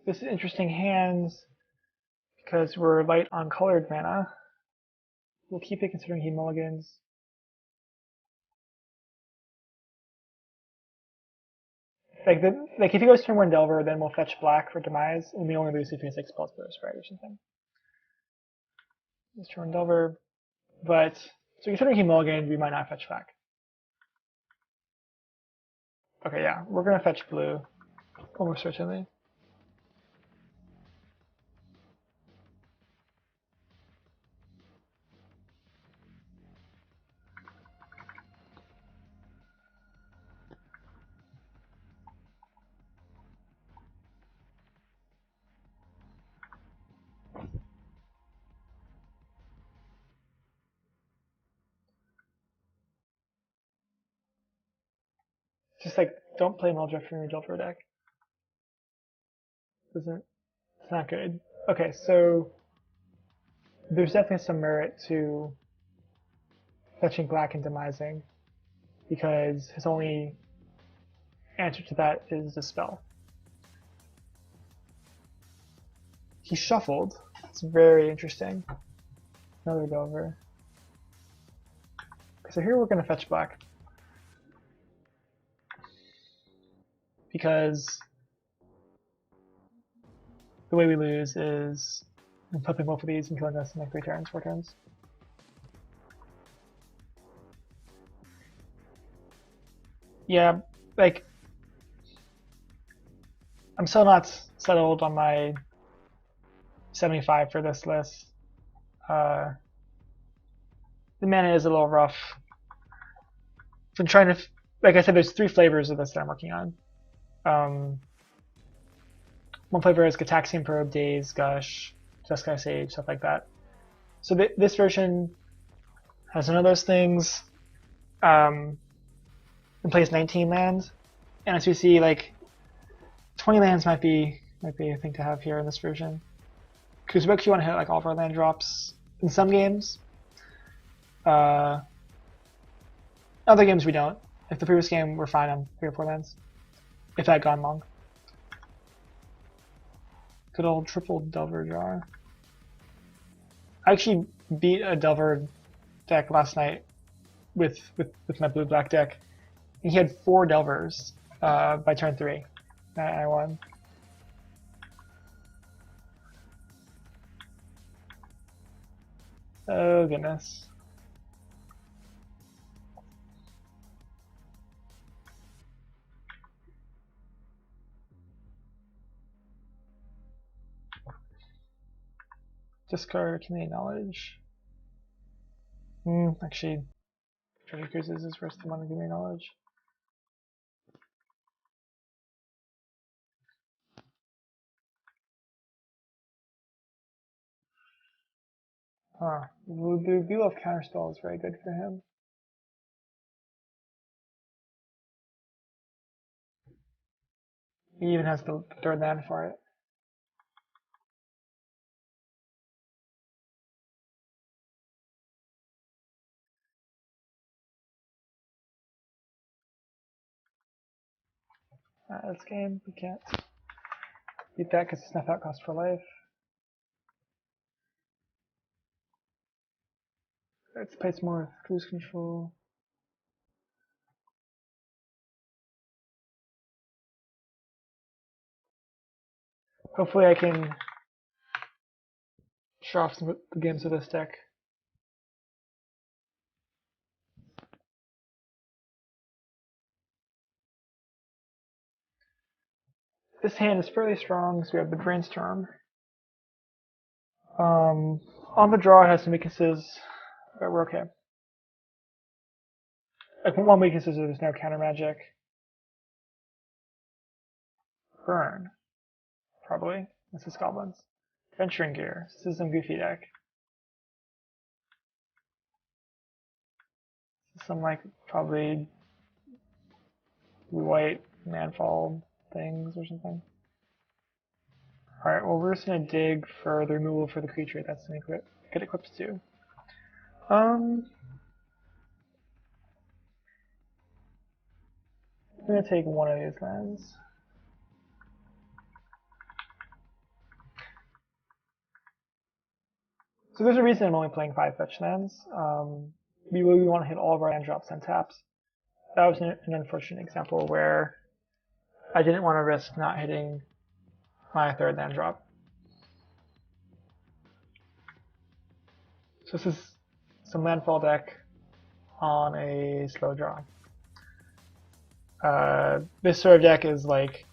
This is interesting hands because we're light on colored mana. We'll keep it considering he mulligans. Like if he goes turn one Delver, then we'll fetch black for demise, and we only lose if he has 6 spells per sprite or something. Let's turn one Delver, but so considering he mulliganed, we might not fetch back. Okay, yeah, we're gonna fetch blue, almost certainly. Just like don't play Muldrift from your Delver deck. It's not good. Okay, so there's definitely some merit to fetching black and demising, because his only answer to that is Dispel. He shuffled. It's very interesting. Another Delver. So here we're going to fetch black. Because the way we lose is flipping both of these and killing us in like 3 turns, 4 turns. Yeah, like I'm still not settled on my 75 for this list. The mana is a little rough. So I'm trying to, like I said, there's 3 flavors of this that I'm working on. One flavor is Gataxian Probe, Daze, Gush, Jeskai Sage, stuff like that. So this version has none of those things. It plays 19 lands, and as you see, like 20 lands might be a thing to have here in this version. Because we actually want to hit like all of our land drops in some games. Other games we don't. Like the previous game, we're fine on 3 or 4 lands. If that had gone long. Good old triple Delver draw. I actually beat a Delver deck last night with my blue-black deck. And he had 4 Delvers by turn 3. I won. Oh goodness. Discard Community Knowledge. Actually, Treasure Cruises is worth the money Community Knowledge. The View of Counterspell is very good for him. He even has the 3rd land for it. This game, we can't beat that because it's Snuff Out cost for life. Let's play some more Cruise Control. Hopefully I can show off some good games with this deck. This hand is fairly strong, so we have the Brainstorm. On the draw, it has some weaknesses, but we're okay. Like one weakness is there's no counter magic. Burn, probably. This is goblins. Venturing Gear. This is some goofy deck. This is some like probably white landfall things or something. Alright, well we're just gonna dig for the removal for the creature that's gonna get equipped to. I'm going to take one of these lands. So there's a reason I'm only playing 5 fetch lands. We really want to hit all of our land drops and taps. That was an unfortunate example where I didn't want to risk not hitting my 3rd land drop. So this is some landfall deck on a slow draw. This sort of deck is like,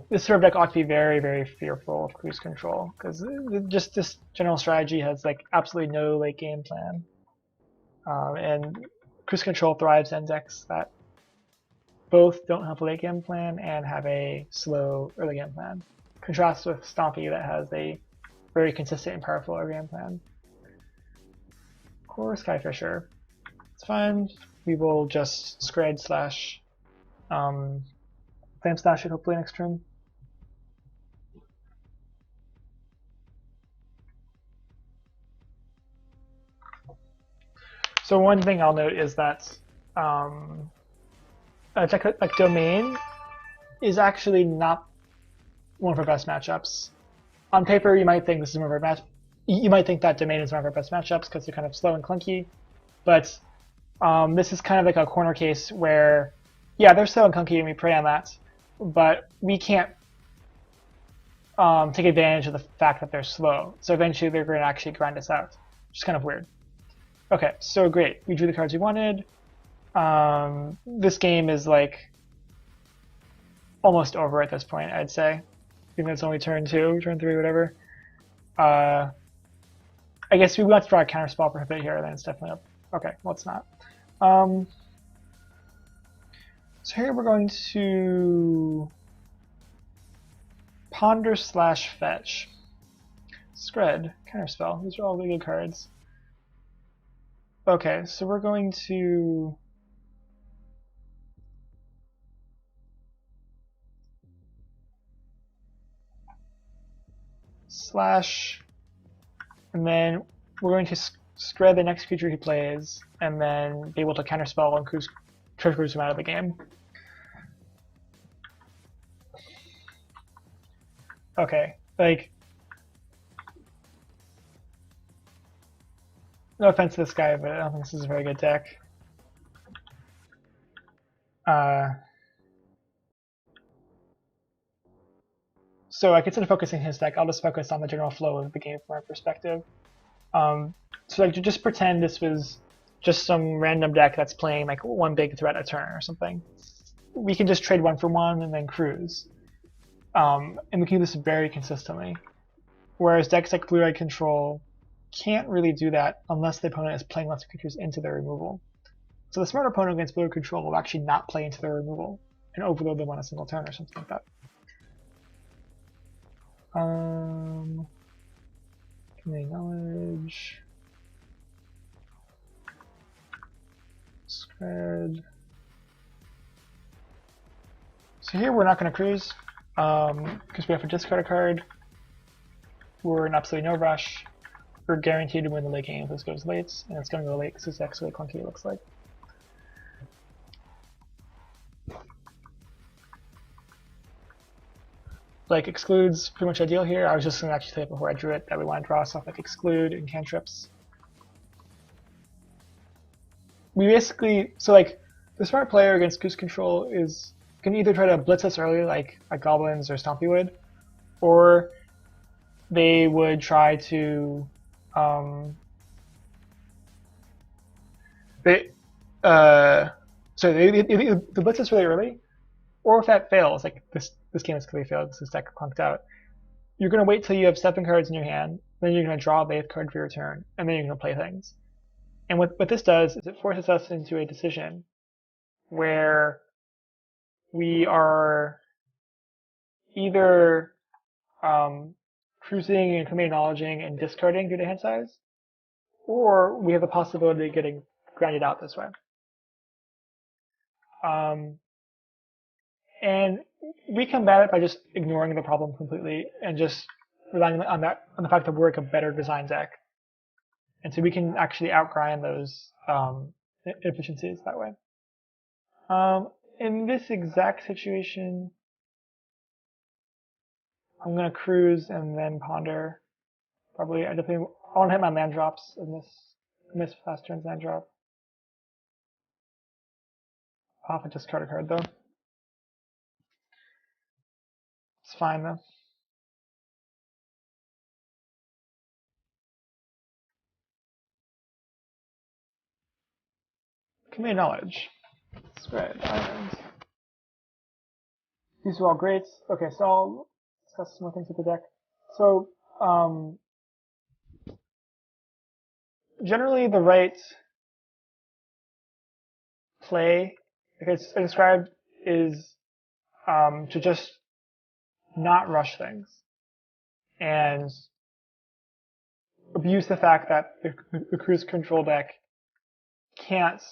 this sort of deck ought to be very, very fearful of cruise control, because just this general strategy has like absolutely no late game plan. And cruise control thrives in decks that both don't have a late game plan and have a slow early game plan. Contrast with Stompy that has a very consistent and powerful early game plan. Core Skyfisher. It's fine. We will just Scred slash Flame Slash it hopefully next turn. So one thing I'll note is that a deck like Domain is actually not one of our best matchups. On paper, you might think this is one of our you might think that Domain is one of our best matchups because they're kind of slow and clunky, but this is kind of like a corner case where, yeah, they're slow and clunky and we prey on that, but we can't take advantage of the fact that they're slow. So eventually they're going to actually grind us out, which is kind of weird. Okay, so great. We drew the cards we wanted. This game is like almost over at this point, I'd say. Even though it's only turn 2, turn 3, whatever. I guess we want to draw a counterspell prohibit here, then it's definitely up. Okay, well it's not. So here we're going to ponder slash fetch. Scred, counterspell. These are all really good cards. Okay, so we're going to slash, and then we're going to Scred the next creature he plays, and then be able to counterspell and cruise him out of the game. Okay, like, no offense to this guy, but I don't think this is a very good deck. So like, instead of focusing his deck, I'll just focus on the general flow of the game from our perspective. So like, to just pretend this was just some random deck that's playing like one big threat a turn or something. We can just trade 1 for 1 and then cruise. And we can do this very consistently. Whereas decks like Blue-Eye Control can't really do that unless the opponent is playing lots of creatures into their removal. So the smart opponent against Blue-Eye Control will actually not play into their removal and overload them on a single turn or something like that. Community knowledge. Scred. So here we're not going to cruise because we have to discard a card. We're in absolutely no rush. We're guaranteed to win the late game if this goes late, and it's going to go late because this deck's really clunky, it looks like. Like, excludes pretty much ideal here. I was just going to actually say before I drew it that we want to draw stuff like exclude and cantrips. We basically, so like, the smart player against cruise control can either try to blitz us early like goblins or Stompy would, or they would try to the blitz us really early, or if that fails, like this game is clearly failed because this deck clunked out, you're going to wait till you have 7 cards in your hand, then you're going to draw the 8th card for your turn, and then you're going to play things. And what this does is it forces us into a decision where we are either cruising and committing acknowledging and discarding due to hand size, or we have the possibility of getting grinded out this way. And we combat it by just ignoring the problem completely and just relying on the fact that we're like a better design deck. And so we can actually outgrind those inefficiencies that way. In this exact situation, I'm gonna cruise and then ponder. Probably, I definitely want to hit my land drops in this fast turns land drop. I'll have to discard a card though. It's fine though. Community knowledge. Spread islands. These are all greats. Okay, so I'll discuss some more things with the deck. So, generally the right play, like it's described, is to just not rush things and abuse the fact that the cruise control deck can't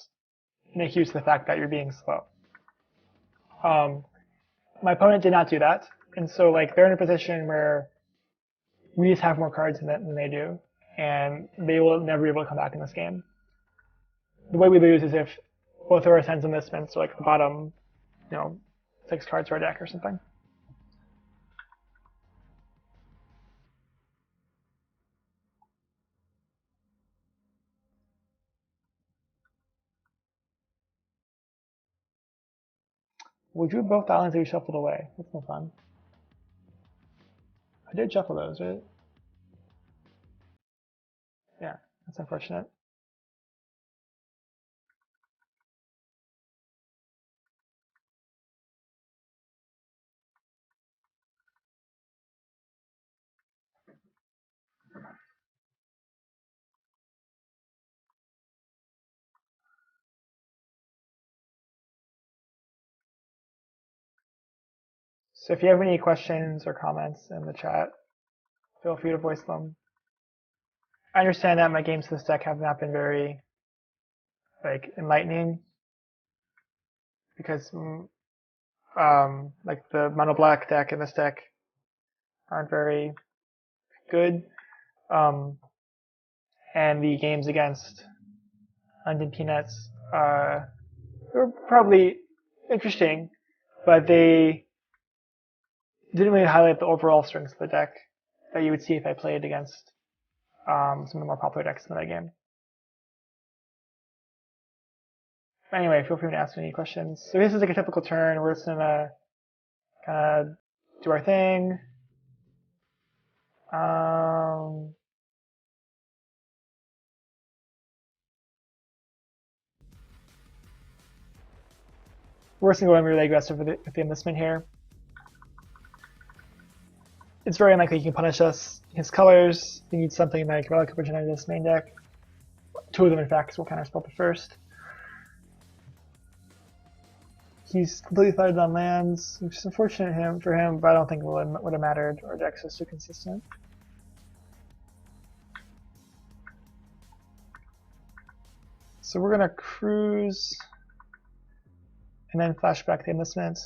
make use of the fact that you're being slow. My opponent did not do that, and so like they're in a position where we just have more cards than they do, and they will never be able to come back in this game. The way we lose is if both of our sends and misspents are like the bottom, 6 cards for our deck or something. We drew both islands that we shuffled away. That's no fun. I did shuffle those, right? Yeah, that's unfortunate. So if you have any questions or comments in the chat, feel free to voice them. I understand that my games to this deck have not been very enlightening because like the mono black deck and this deck aren't very good. And the games against London Peanuts were probably interesting, but they didn't really highlight the overall strengths of the deck that you would see if I played against some of the more popular decks in that game. Anyway, feel free to ask me any questions. So this is like a typical turn. We're just gonna kind of do our thing. We're just gonna go really aggressive with the enlistment here. It's very unlikely he can punish us. His colors, we need something like Relic of Progenitus main deck. 2 of them, in fact, because we'll counterspell the first. He's completely flooded on lands, which is unfortunate for him, but I don't think it would have mattered. Our deck's just too consistent. So we're gonna cruise and then flashback the enlistment.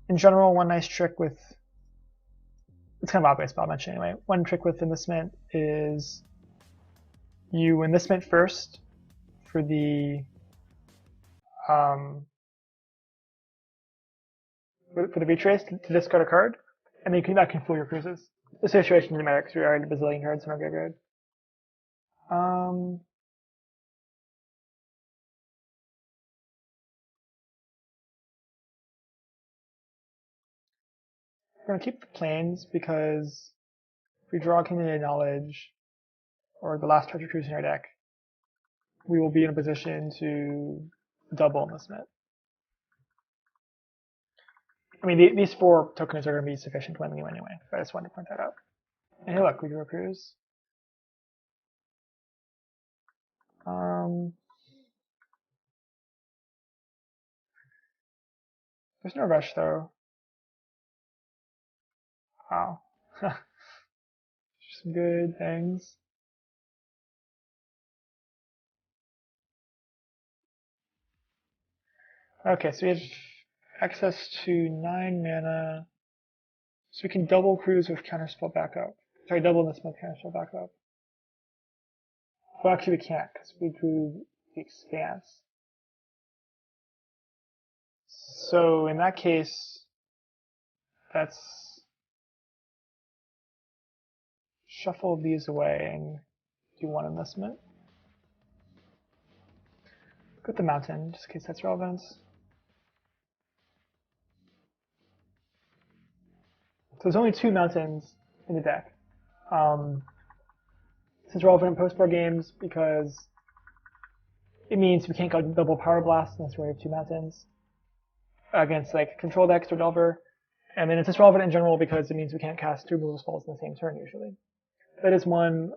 In general, one nice trick with it's kind of obvious, but I'll mention anyway. One trick with enlistment is you enlistment first for the retrace to discard a card, and then that can fool your cruises. The situation doesn't matter because we already have a bazillion cards in our graveyard. We're going to keep the planes because if we draw Community Knowledge or the last treasure cruise in our deck, we will be in a position to double enlistment. I mean, these 4 tokens are going to be sufficient to win the game anyway, but I just wanted to point that out. And hey, look, we drew a cruise. There's no rush though. Wow. Some good things. Okay, so we have access to 9 mana. So we can double cruise with counterspell backup. Sorry, double this with counterspell backup. Well, actually we can't because we drew the expanse. So in that case, let's shuffle these away and do one investment. Put the mountain, just in case that's relevant. So there's only 2 mountains in the deck. This is relevant in post-board games because it means we can't go double power blast unless we have 2 mountains against like control decks or Delver. And then it's just relevant in general because it means we can't cast 2 removal spells in the same turn usually. That is one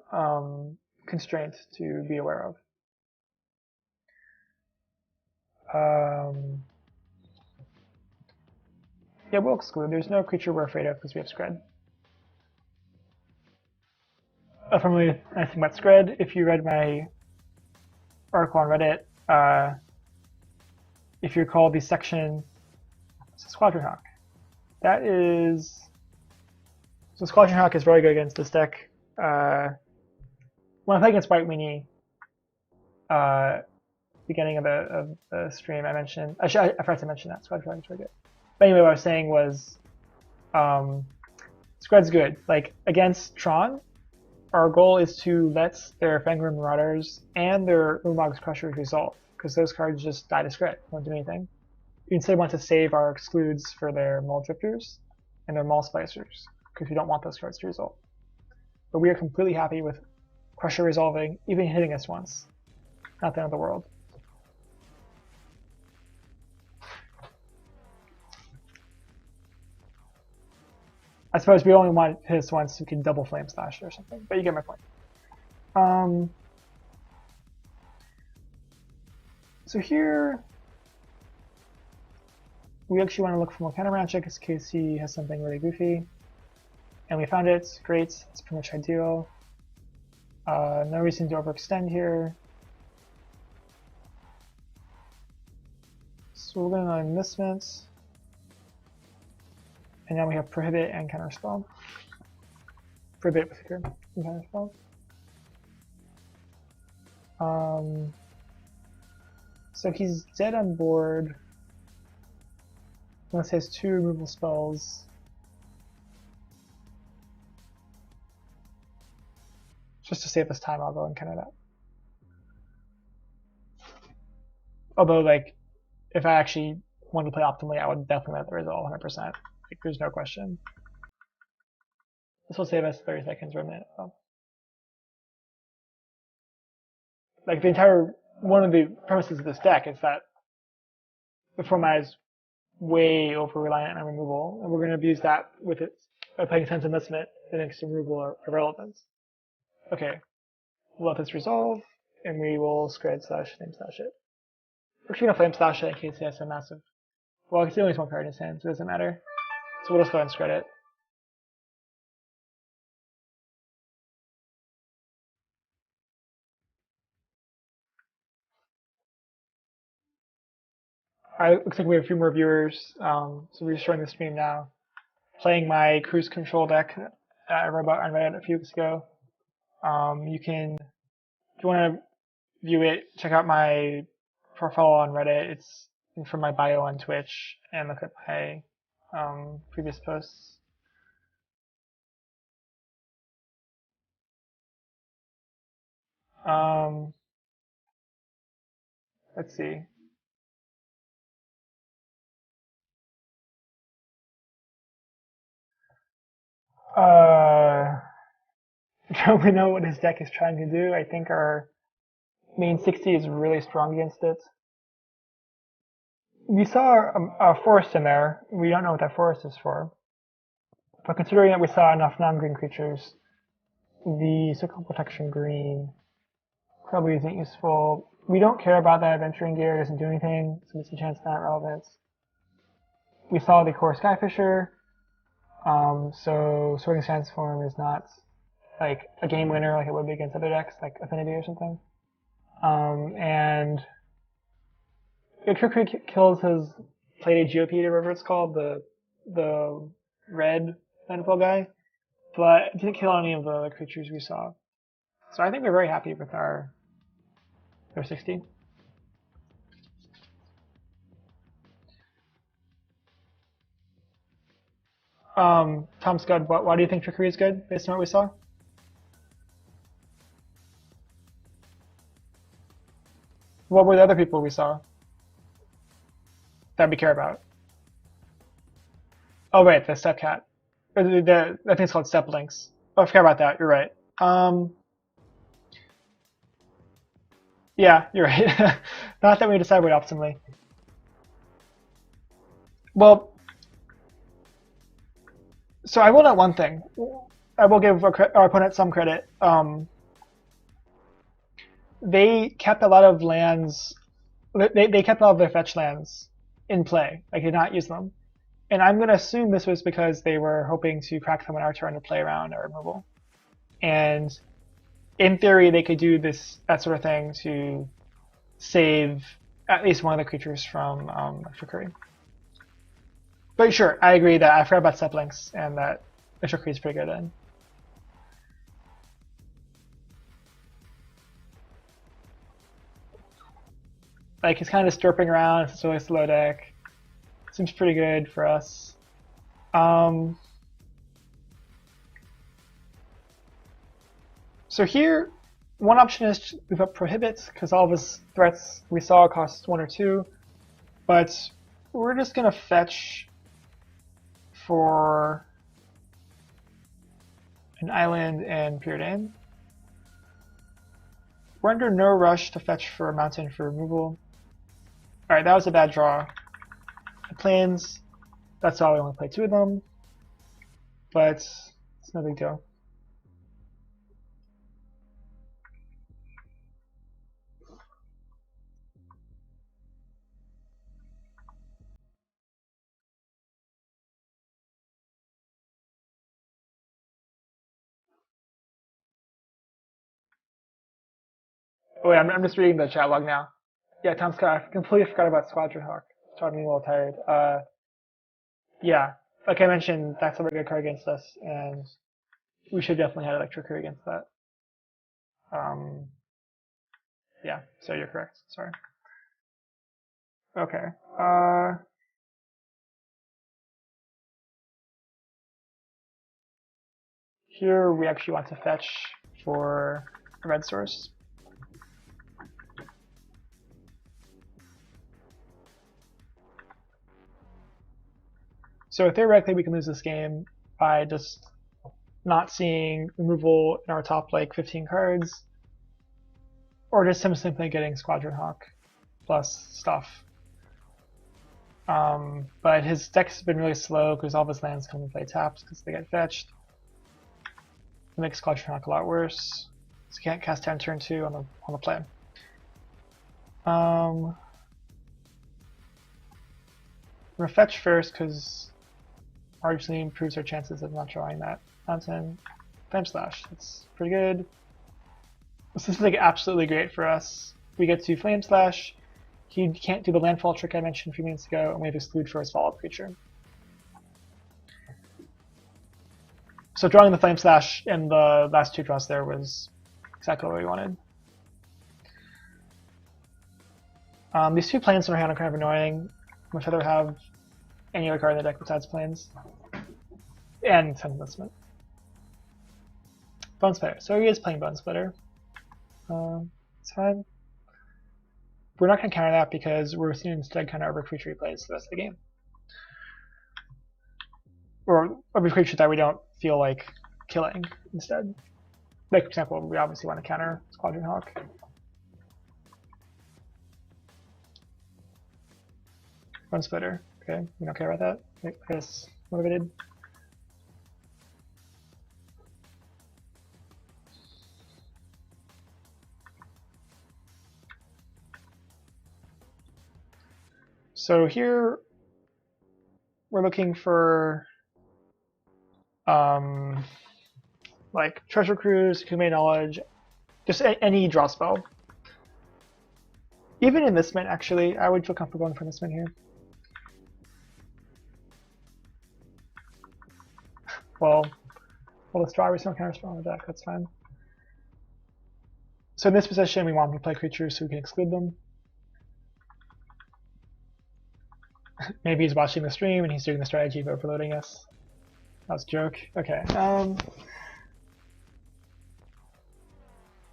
constraint to be aware of. Yeah, we'll exclude. There's no creature we're afraid of because we have Scred. From really nice thing about Scred, if you read my article on Reddit, if you recall the section, it's Squadron Hawk. That is, so Squadron Hawk is very good against this deck. When I play against White Weenie, beginning of the stream, I mentioned, I forgot to mention that Squadron Hawk is very good. But anyway, what I was saying was, Scred's good. Like against Tron, our goal is to let their Fangren Marauders and their Ulamog's Crushers resolve, because those cards just die to Scred, don't do anything. We instead want to save our excludes for their Maul Drifters and their Maul Splicers, because we don't want those cards to resolve. But we are completely happy with Crusher resolving, even hitting us once. Not the end of the world. I suppose we only want to hit us once, so we can double Flame Slash or something, but you get my point. So here, we actually want to look for more counter magic in case he has something really goofy. And we found it. Great. It's pretty much ideal. No reason to overextend here. So we're going to enlistment. And now we have Prohibit and Counterspell. Prohibit with here and Counterspell. So he's dead on board. Unless he has 2 removal spells. Just to save us time, I'll go and counter that. Although, like, if I actually wanted to play optimally, I would definitely let the resolve 100%. Like, there's no question. This will save us 30 seconds or a minute. So. Like, the entire, one of the premises of this deck is that the format is way over reliant on removal, and we're going to abuse that with it by playing Sense Enlistment that makes removal or irrelevant. Okay, we'll let this resolve, and we will Scred slash Flame Slash it. We're actually going to Flame Slash it in case he has some massive. Well, he only has 1 card in his hand, so it doesn't matter. So we'll just go ahead and Scred it. Alright, looks like we have a few more viewers, so we're just showing the stream now. Playing my Cruise Control deck that I wrote about on Reddit a few weeks ago. You can, if you want to view it, check out my profile on Reddit. It's from my bio on Twitch, and look at my previous posts. Let's see. Don't we know what his deck is trying to do? I think our main 60 is really strong against it. We saw a forest in there. We don't know what that forest is for. But considering that we saw enough non-green creatures, the Circle Protection green probably isn't useful. We don't care about that adventuring gear, it doesn't do anything, so it's a chance not relevant. We saw the Core Skyfisher, so Sorting Sandstorm is not like a game winner like it would be against other decks, like Affinity or something. And it quickly kills his plated GOP, or whatever it's called, the red landfall guy, but it didn't kill any of the other creatures we saw. So I think we're very happy with our 60. Tom Scud, why do you think trickery is good based on what we saw? What were the other people we saw that we care about? Oh, right, the step cat. I think it's called step links. Oh, I forgot about that. You're right. Yeah, you're right. Not that we decide way optimally. Well, so I will note one thing. I will give our opponent some credit. They kept a lot of lands. They kept a lot of their fetch lands in play. Like, did not use them. And I'm going to assume this was because they were hoping to crack them on our turn to play around our removal. And in theory, they could do that sort of thing to save at least one of the creatures from trickery. But sure, I agree that I forgot about step links and that the trickery is pretty good then. Like, he's kind of stirping around. It's a really slow deck. Seems pretty good for us. So here, one option is to move up Prohibit, because all of his threats we saw cost 1 or 2. But we're just going to fetch for an island and Preordain. We're under no rush to fetch for a mountain for removal. Alright, that was a bad draw. The plains, that's why we only play 2 of them. But it's no big deal. Oh wait, I'm just reading the chat log now. Yeah, Tom Scott, I completely forgot about Squadron Hawk. It's starting me a little tired. Yeah, like I mentioned, that's a very good card against us, and we should definitely have Electricity against that. Yeah, so you're correct. Sorry. Okay. Here we actually want to fetch for a red source. So theoretically, we can lose this game by just not seeing removal in our top like 15 cards, or just him simply getting Squadron Hawk plus stuff. But his deck's been really slow because all of his lands come and play taps because they get fetched. It makes Squadron Hawk a lot worse. So he can't cast 10 turn 2 on the play. I'm gonna fetch first because marginally improves our chances of not drawing that mountain. Flame Slash, that's pretty good. This is like absolutely great for us. We get to Flame Slash. He can't do the landfall trick I mentioned a few minutes ago, and we have Exclude for his follow-up creature. So drawing the Flame Slash in the last 2 draws there was exactly what we wanted. These 2 planes in our hand are kind of annoying. Much rather have any other card in the deck besides planes. And Enlistment. Bone Splitter. So he is playing Bone Splitter. It's fine. We're not going to counter that because we're instead counter every creature he plays the rest of the game. Or every creature that we don't feel like killing instead. Like, for example, we obviously want to counter Squadron Hawk. Bone Splitter. Okay, we don't care about that. I guess motivated. So here we're looking for like Treasure Cruise, Kume Knowledge, just any draw spell. Even in this mint, actually, I would feel comfortable going for this mint here. Well, the strawberries don't counterspell on the deck, that's fine. So in this position, we want to play creatures so we can exclude them. Maybe he's watching the stream and he's doing the strategy of overloading us. That was a joke. Okay.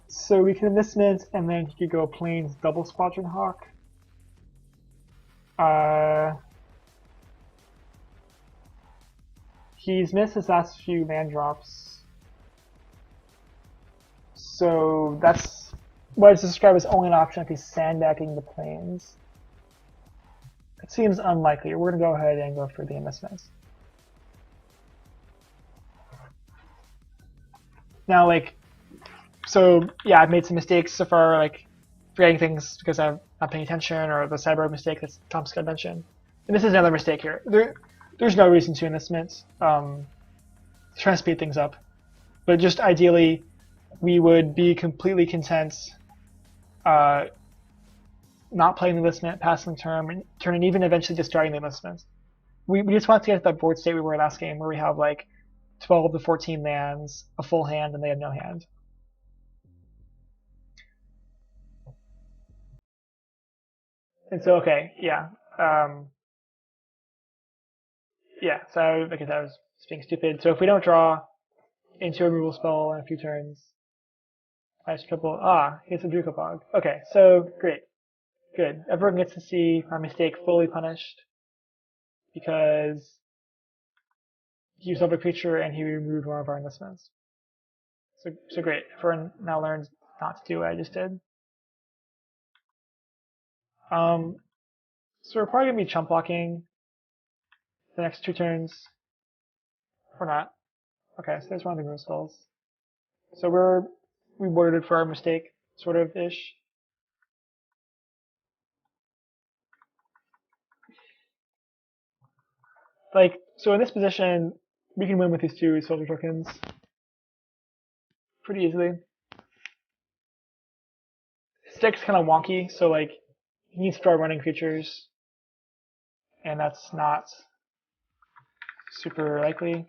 So we can enlistment, and then he could go planes double Squadron Hawk. He's missed his last few land drops. So that's what is described as only an option if he's sandbagging the planes. It seems unlikely. We're going to go ahead and go for the enlistments. Now, so yeah, I've made some mistakes so far, like forgetting things because I'm not paying attention, or the cyber mistake that Tom's going to mention. And this is another mistake here. There's no reason to enlistment. Trying to speed things up. But just ideally, we would be completely content not playing the enlistment, passing the turn, and even eventually discarding the enlistment. We just want to get to that board state we were last game, where we have like 12 to 14 lands, a full hand, and they have no hand. And so, okay, yeah. Yeah, so okay, that was being stupid. So if we don't draw into a removal spell in a few turns, ice triple. It's a Drukopog. Okay, so great. Good. Everyone gets to see our mistake fully punished because he used up a creature and he removed one of our enlistments. So great. Everyone now learns not to do what I just did. So we're probably gonna be chump blocking the next 2 turns. Or not. Okay, so there's one of the groom spells. So we worded for our mistake, sort of ish. So in this position, we can win with these 2 soldier tokens pretty easily. Stick's kind of wonky, so he needs to start running creatures, and that's not super likely,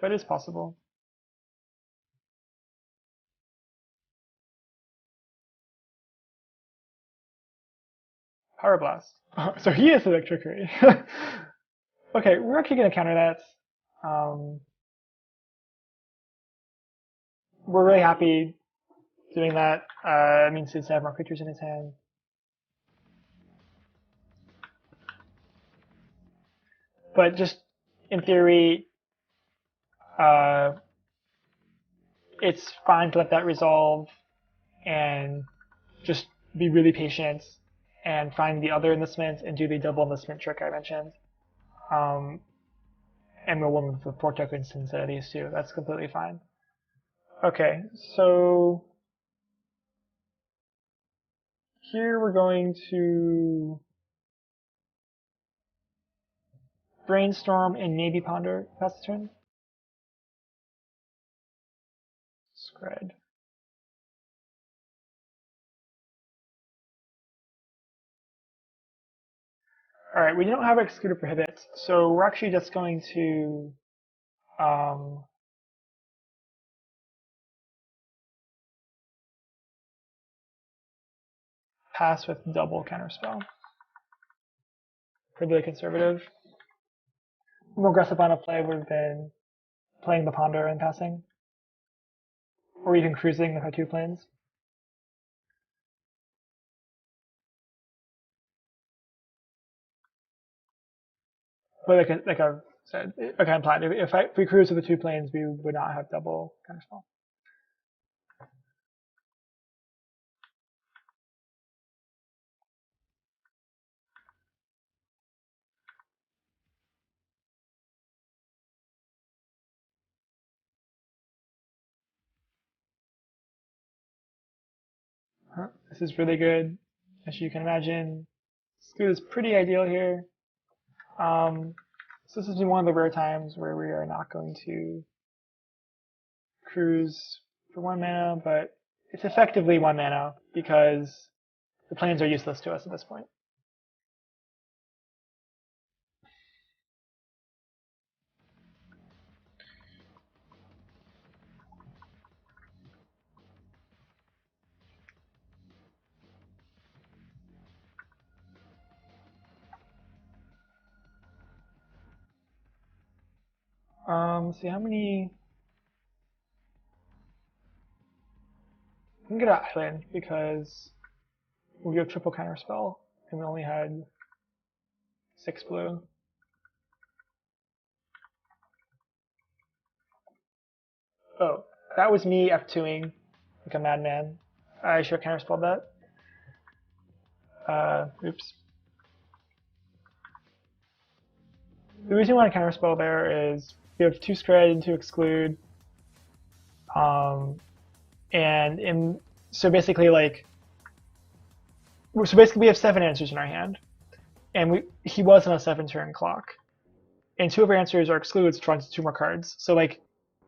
but it's possible. Power Blast. So he is Electricity. Okay, we're actually going to counter that. We're really happy doing that. It means he's have more creatures in his hand. But just in theory, it's fine to let that resolve and just be really patient and find the other enlistment and do the double enlistment trick I mentioned. And we'll win with the 4 tokens instead of these 2. That's completely fine. Okay, so here we're going to brainstorm and maybe ponder pass the turn. Scred. Alright, we don't have Execute or Prohibit, so we're actually just going to pass with double counterspell. Pretty conservative. More aggressive line of play would have been playing the ponder and passing, or even cruising with our 2 planes. But like I've said, okay, implied. If we cruise with the 2 planes, we would not have double counterspell. This is really good, as you can imagine. Scoot is pretty ideal here. So this is one of the rare times where we are not going to cruise for 1 mana, but it's effectively 1 mana because the planes are useless to us at this point. See how many. I'm gonna get an island because we have triple counter spell and we only had 6 blue. Oh, that was me F2ing like a madman. I should have counterspelled that. Oops. The reason why I counterspell there is we have 2 Scred and 2 Exclude. So basically we have 7 answers in our hand. And he was on a 7-turn clock. And 2 of our answers are Excludes, which runs 2 more cards. So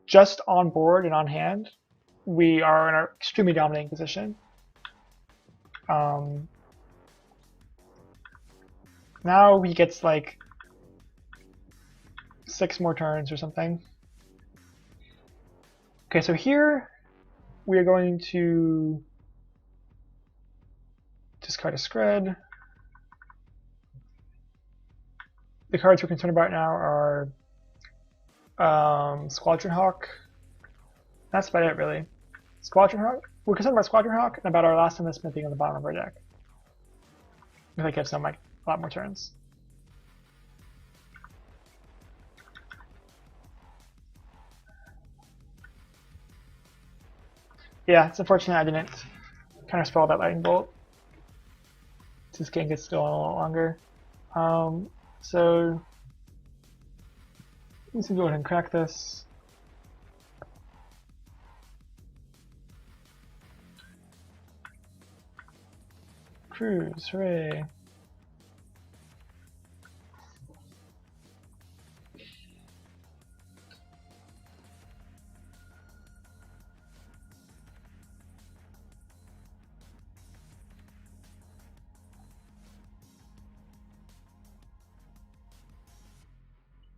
just on board and on hand, we are in an extremely dominating position. Now he gets 6 more turns or something. Okay, so here we are going to discard a Scred. The cards we're concerned about now are Squadron Hawk. That's about it, really. Squadron Hawk. We're concerned about Squadron Hawk and about our last enlistment being on the bottom of our deck. I think gives them a lot more turns. Yeah, it's unfortunate I didn't counterspell that lightning bolt. This game gets still a little longer. So let's go ahead and crack this. Cruise, hooray.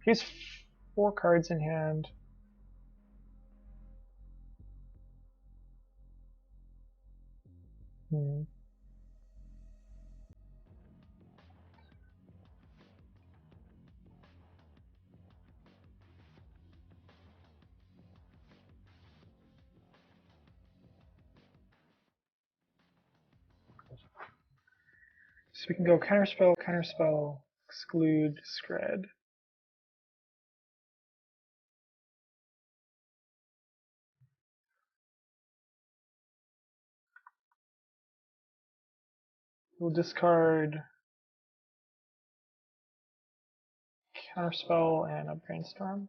He has 4 cards in hand. So we can go counterspell, counterspell, exclude, Scred. We'll discard counterspell and a brainstorm.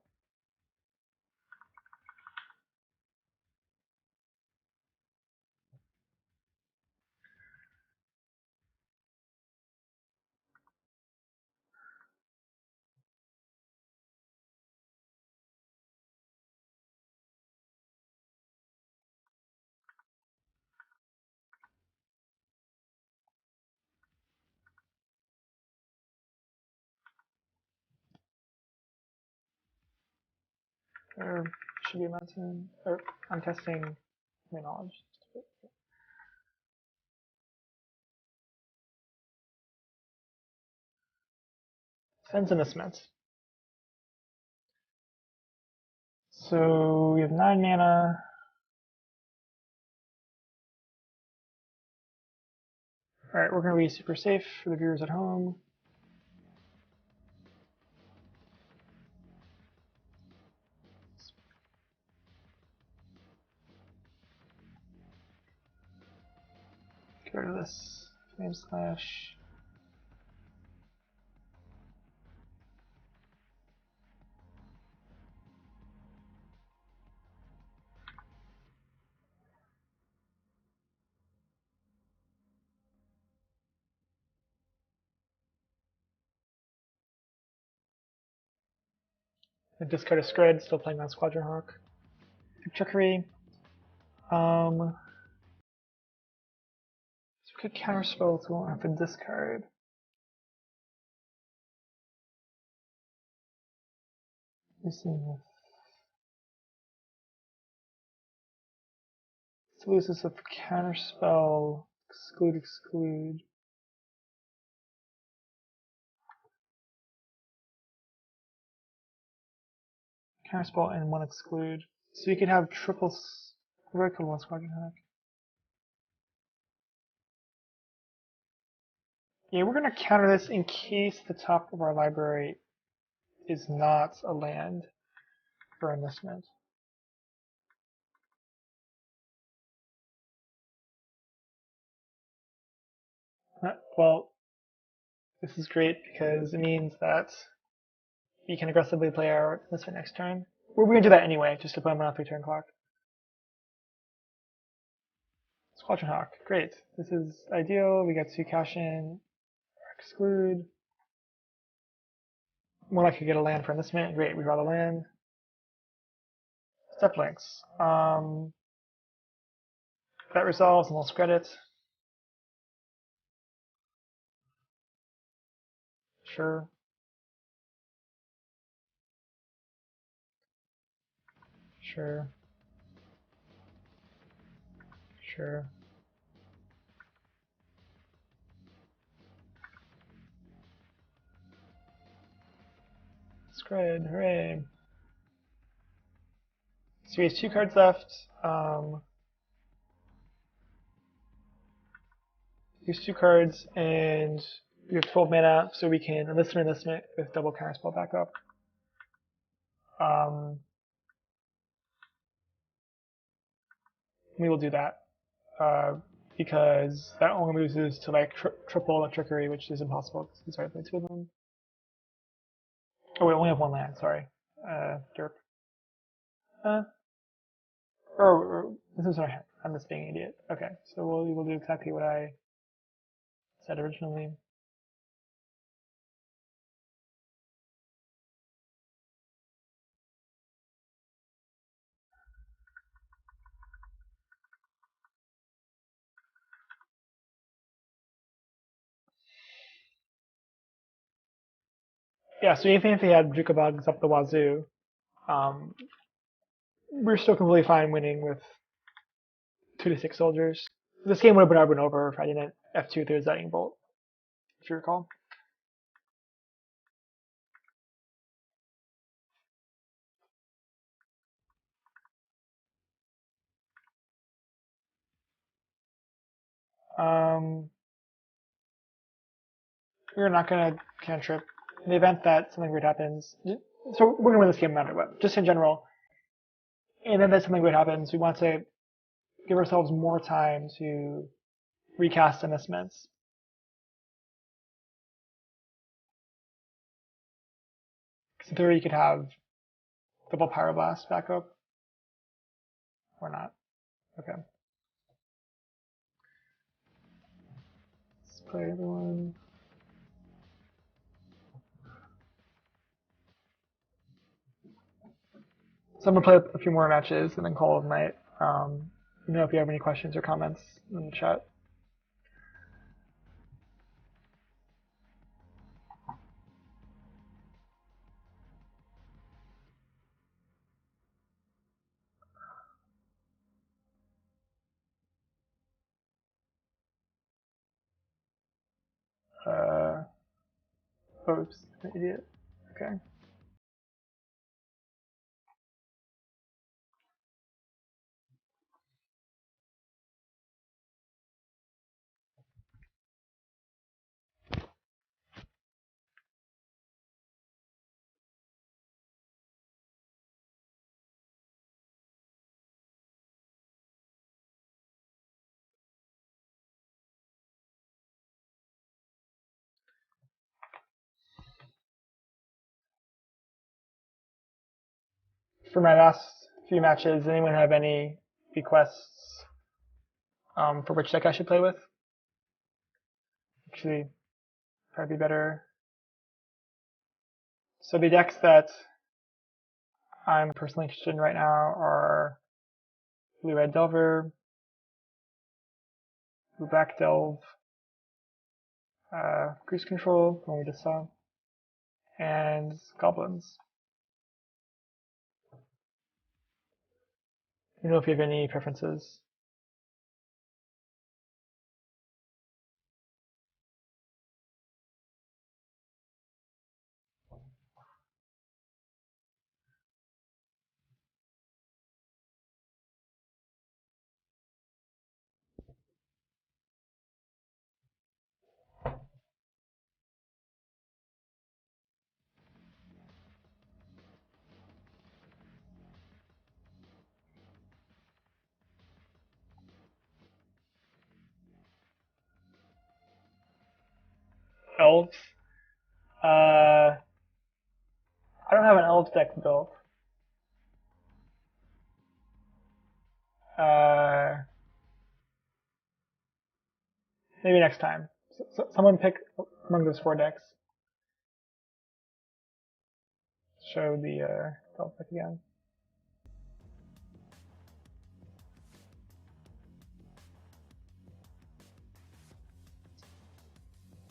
There should be a mountain. Or I'm testing my knowledge. Sends in the Smith. So we have 9 mana. Alright, we're going to be super safe for the viewers at home. Get rid of this Flame Slash. And discard a Scred, still playing on Squadron Hawk. Trickery. So we could counterspell, so we won't have to discard. Missing this. Lose this of counterspell, exclude, exclude. counterspell and 1 exclude. So you could have triple vertical 1 squadron hack. Yeah, we're going to counter this in case the top of our library is not a land for enlistment. Well, this is great because it means that we can aggressively play our enlistment next turn. We're going to do that anyway, just to put them on a 3-turn clock. Squadron Hawk, great. This is ideal. We get to cash in, exclude. More likely to get a land for enlistment. Great, we draw the land. Step links. That resolves and we'll spread it. Sure. Sure. Sure. Spread, hooray. So we have 2 cards left. Use 2 cards, and we have 12 mana, so we can enlistment with double counterspell backup. We will do that because that only loses to like triple trickery, which is impossible. Sorry, play 2 of them. Oh, we only have 1 land. Sorry, derp. This is our hand. I'm just being an idiot. Okay, so we'll do exactly what I said originally. Yeah, so even if they had Jukabugs up the wazoo, we're still completely fine winning with 2 to 6 soldiers. This game would have been over and over if I didn't F2 through Lightning Bolt, if you recall. We're not going to cantrip. In the event that something weird happens, so we're going to win this game no matter what. Just in general, in the event that something weird happens, we want to give ourselves more time to recast enlistments. Because in theory, you could have double Pyroblast backup. Or not. Okay. Let's play everyone. So I'm going to play a few more matches and then call it a night. Let me know if you have any questions or comments in the chat. Oops, an idiot. Okay. For my last few matches, anyone have any requests for which deck I should play with? Actually, probably better. So the decks that I'm personally interested in right now are Blue Red Delver, Blue Black Delve, Cruise Control, the one we just saw, and Goblins. Let me know if you have any preferences. Elf. I don't have an elf deck built. Uh, maybe next time. Someone pick among those 4 decks. Show the elf deck again.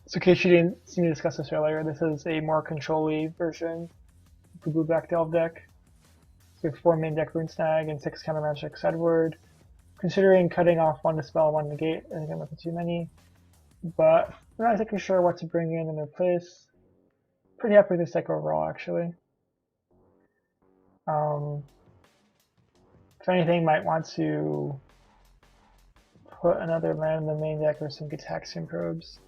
So in case you didn't see me discuss this earlier, this is a more control-y version of the blue-black delve deck. So we have 4 main deck rune snag and 6 counter magic sideboard. Considering cutting off 1 dispel, 1 negate, I think I'm looking too many. But I'm not exactly sure what to bring in their place. Pretty happy with this deck overall, actually. If anything, might want to put another land in the main deck or some Gitaxian probes.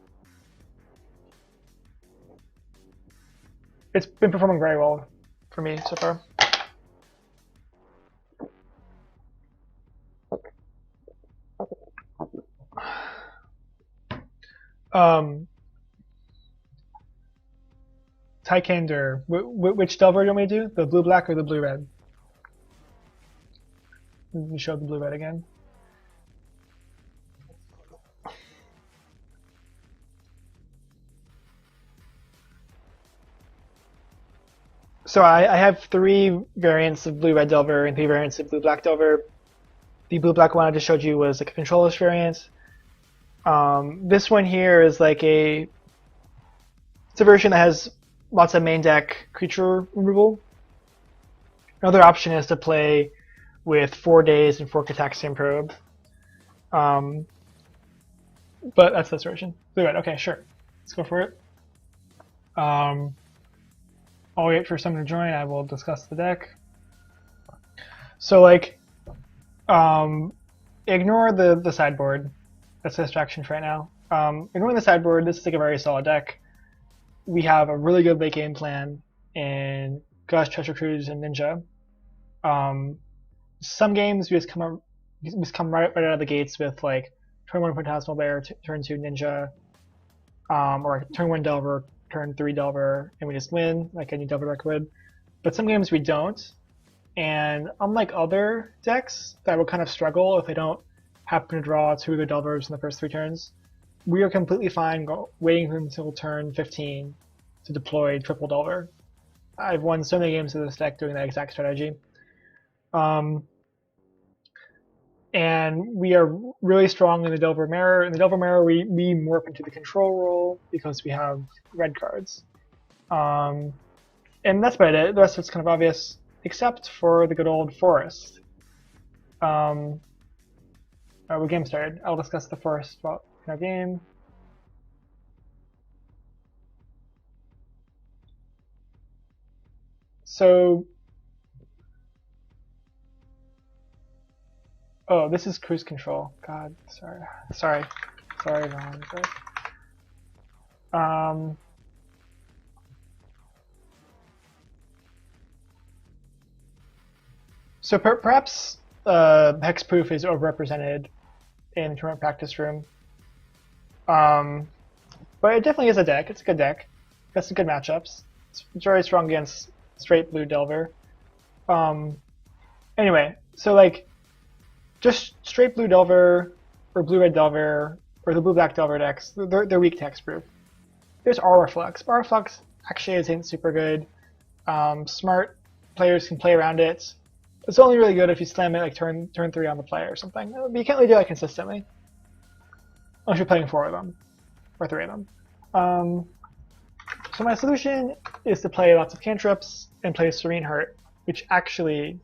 It's been performing very well for me so far. Tykander, which Delver do you want me to do? The blue-black or the blue-red? Let me show the blue-red again. So I have 3 variants of blue-red Delver and 3 variants of blue-black Delver. The blue-black one I just showed you was like a control-less variant. This one here is like it's a version that has lots of main deck creature removal. Another option is to play with 4 days and 4 Gitaxian probe. But that's this version. Blue-red, okay, sure. Let's go for it. I'll wait for someone to join. I will discuss the deck. So like, ignore the sideboard. That's a distraction for right now. Ignoring the sideboard, this is like a very solid deck. We have a really good late game plan in Gush, Treasure Cruise, and Ninja. Some games we just come right out of the gates with like turn 1 Phantasmal Bear, turn 2 Ninja, or turn 1 Delver, turn 3 Delver, and we just win like any Delver deck would. But some games we don't, and unlike other decks that will kind of struggle if they don't happen to draw 2 of the Delvers in the first 3 turns, we are completely fine waiting until turn 15 to deploy triple Delver. I've won so many games with this deck doing that exact strategy. And we are really strong in the Delver Mirror. In the Delver Mirror, we morph into the control role because we have red cards. And that's about it. The rest of it's kind of obvious, except for the good old Forest. We game started. I'll discuss the Forest in our game. So, oh, this is cruise control. God, sorry, Ron. So perhaps hexproof is overrepresented in the tournament practice room. But it definitely is a deck. It's a good deck. Got some good matchups. It's very strong against straight blue Delver. Anyway, so like, just straight blue Delver or blue-red Delver or the blue-black Delver decks, they're weak to hexproof. There's Aura Flux. Aura Flux actually isn't super good. Smart players can play around it. It's only really good if you slam it like turn 3 on the play or something. But you can't really do that consistently. Unless you're playing 4 of them. Or 3 of them. So my solution is to play lots of cantrips and play Serene Heart, which actually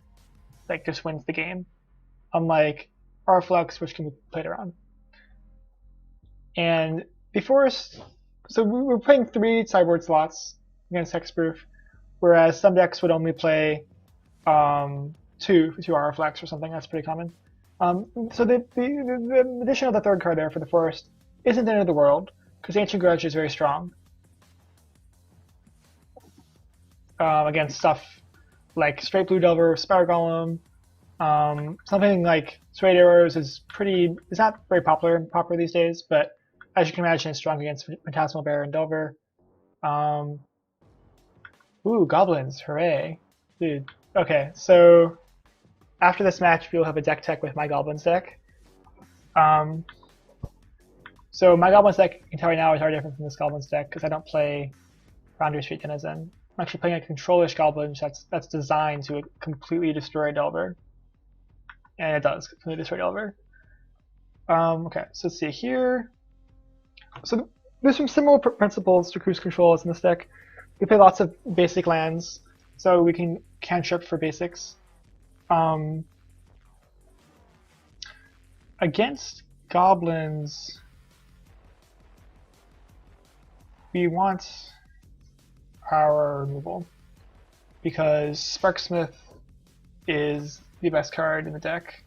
like just wins the game. Unlike Aura Flux, which can be played around. And before us, so we're playing 3 sideboard slots against hexproof, whereas some decks would only play 2 Aura Flux or something. That's pretty common. So the addition of the 3rd card there for the Forest isn't the end of the world, because Ancient Grudge is very strong against stuff like straight blue Delver, Spire Golem. Something like Straight Arrows is not very popular in Pauper these days, but as you can imagine, it's strong against Phantasmal Bear and Delver. Ooh, goblins, hooray. Dude. Okay, so after this match, we'll have a deck tech with my goblins deck. So my goblins deck, you can tell right now, is already different from this goblins deck because I don't play Foundry Street Denizen. I'm actually playing a control-ish goblin that's designed to completely destroy Delver. And it does completely destroy Delver. Okay, so let's see here. So there's some similar principles to cruise control as in this deck. We play lots of basic lands, so we can cantrip for basics. Against goblins, we want power removal because Sparksmith is the best card in the deck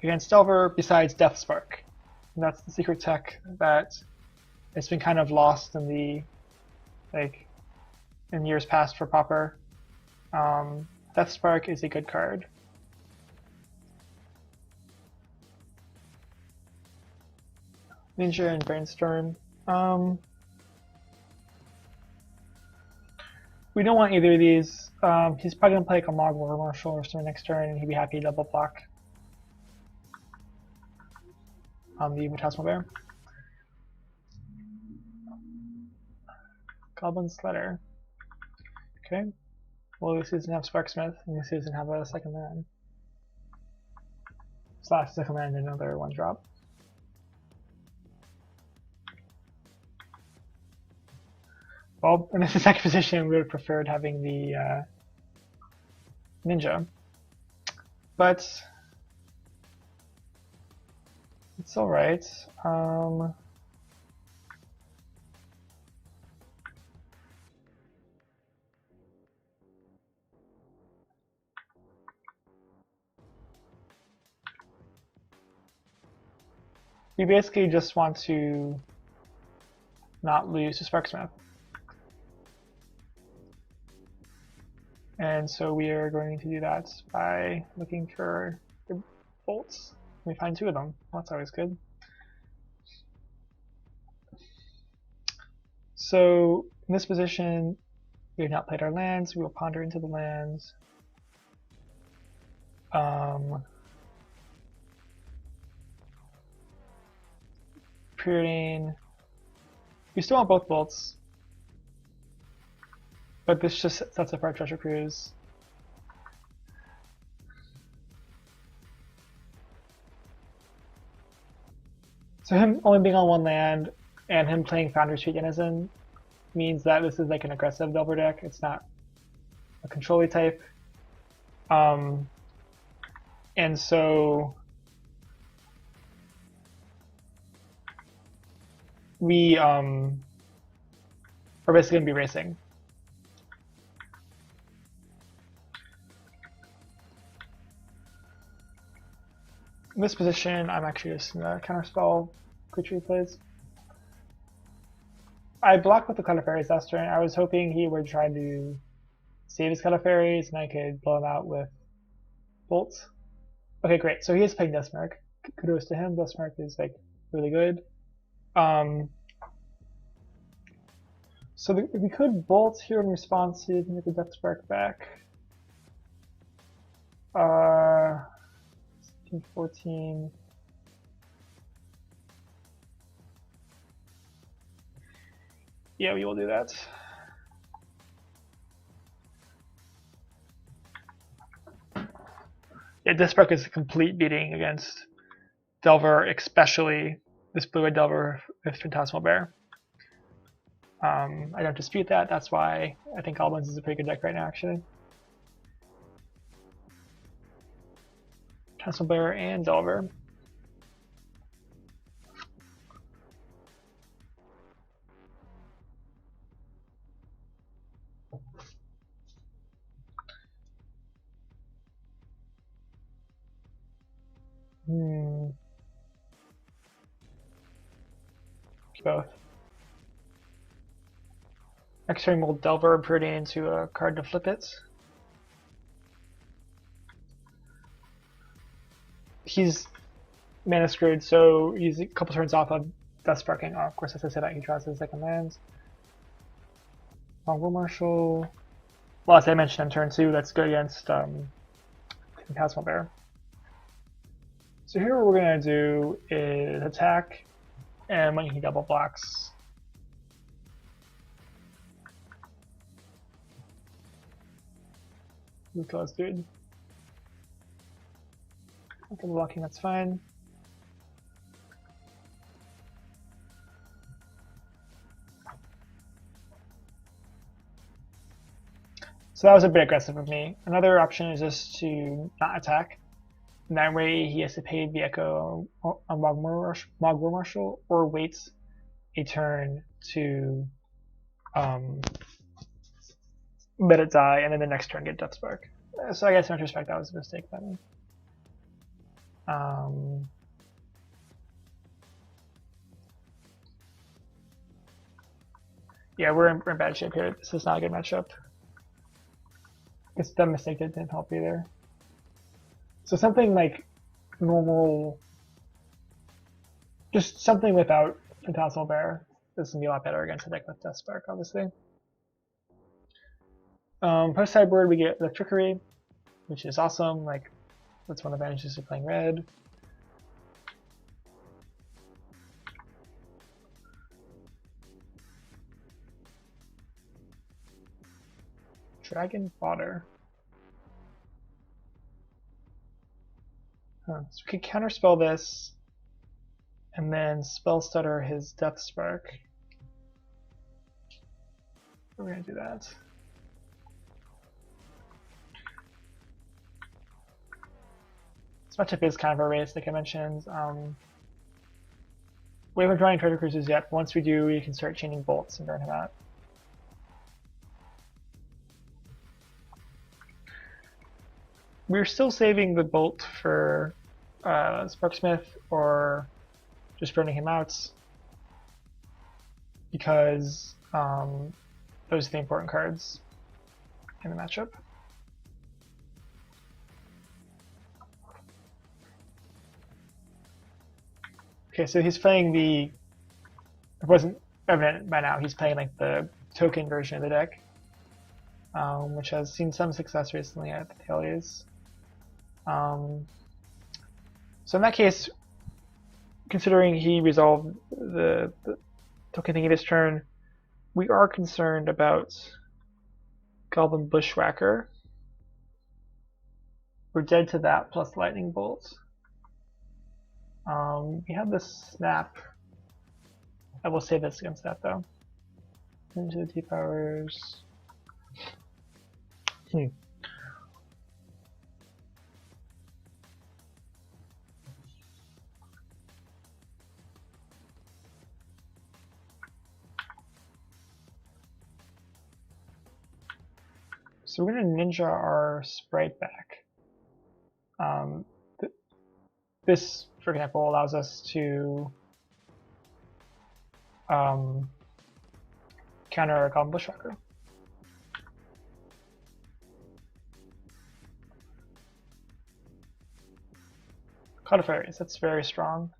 against Delver besides Death Spark. And that's the secret tech that has been kind of lost in the in years past for Pauper. Death Spark is a good card. Ninja and Brainstorm. We don't want either of these. He's probably going to play like a Mog War Marshal or something next turn, and he'd be happy to double block on the Phantasmal Bear. Goblin's Letter. Okay. Well, this doesn't have Sparksmith, and this doesn't have a second land. Slash second land and another 1-drop. Well, in this second position, we would have preferred having the Ninja. But it's alright. We basically just want to not lose to Sparksmith. And so we are going to do that by looking for the bolts. We find 2 of them. That's always good. So in this position, we have not played our lands. We will ponder into the lands. Preordain. We still want both bolts, but this just sets up our treasure cruise. So him only being on 1 land and him playing Foundry Street Denizen means that this is like an aggressive Delver deck. It's not a control-y type. And so we are basically going to be racing. In this position, I'm actually just going to counterspell creature he plays. I blocked with the Color Fairies last turn. I was hoping he would try to save his Color Fairies and I could blow him out with bolts. Okay, great. So he is playing Deathsmirk. Kudos to him. Deathsmirk is like really good. So we could bolt here in response to get the Deathspark back. 14. Yeah, we will do that. Yeah, Deathspark is a complete beating against Delver, especially this blue-red Delver with Phantasmal Bear. I don't dispute that. That's why I think Goblins is a pretty good deck right now, actually. Phantasmal Bear and Delver. Both. Next turn we'll Delver pretty into a card to flip it. He's mana screwed, so he's a couple turns off of Death Sparking. Oh, of course, as I said that, he draws his second land. Longbow Marshal. Well, as I mentioned on turn 2, that's good against Phantasmal Bear. So here what we're going to do is attack, and when he double blocks, we kill this dude. Double blocking, that's fine. So that was a bit aggressive of me. Another option is just to not attack. And that way he has to pay the Echo on Mogwai Marshal or waits a turn to let it die and then the next turn get Death Spark. So I guess in retrospect that was a mistake by me. Yeah, we're in bad shape here. This is not a good matchup. I guess that mistake didn't help either. So something like normal, just something without Phantasmal Bear is going to be a lot better against a deck with Death Spark, obviously. Post sideboard we get the Trickery, which is awesome. Like, that's one of the advantages of playing red. Dragon Fodder. So we could counterspell this and then spell stutter his Death Spark. We're going to do that. This matchup is kind of a race, like I mentioned. We haven't drawn any Treasure Cruisers yet. Once we do, we can start chaining bolts and burn him out. We're still saving the bolt for Sparksmith or just burning him out because those are the important cards in the matchup. Okay, so he's playing the, it wasn't evident by now, he's playing like the token version of the deck, which has seen some success recently at the Tailies. So in that case, considering he resolved the token thingy this turn, we are concerned about Goblin Bushwhacker. We're dead to that plus Lightning Bolt. We have the Snap. I will save this against that though. Into the T-Powers. So we're going to ninja our sprite back. This, for example, allows us to counter a Goblin Bushwhacker. Cloud of Fairies, that's very strong.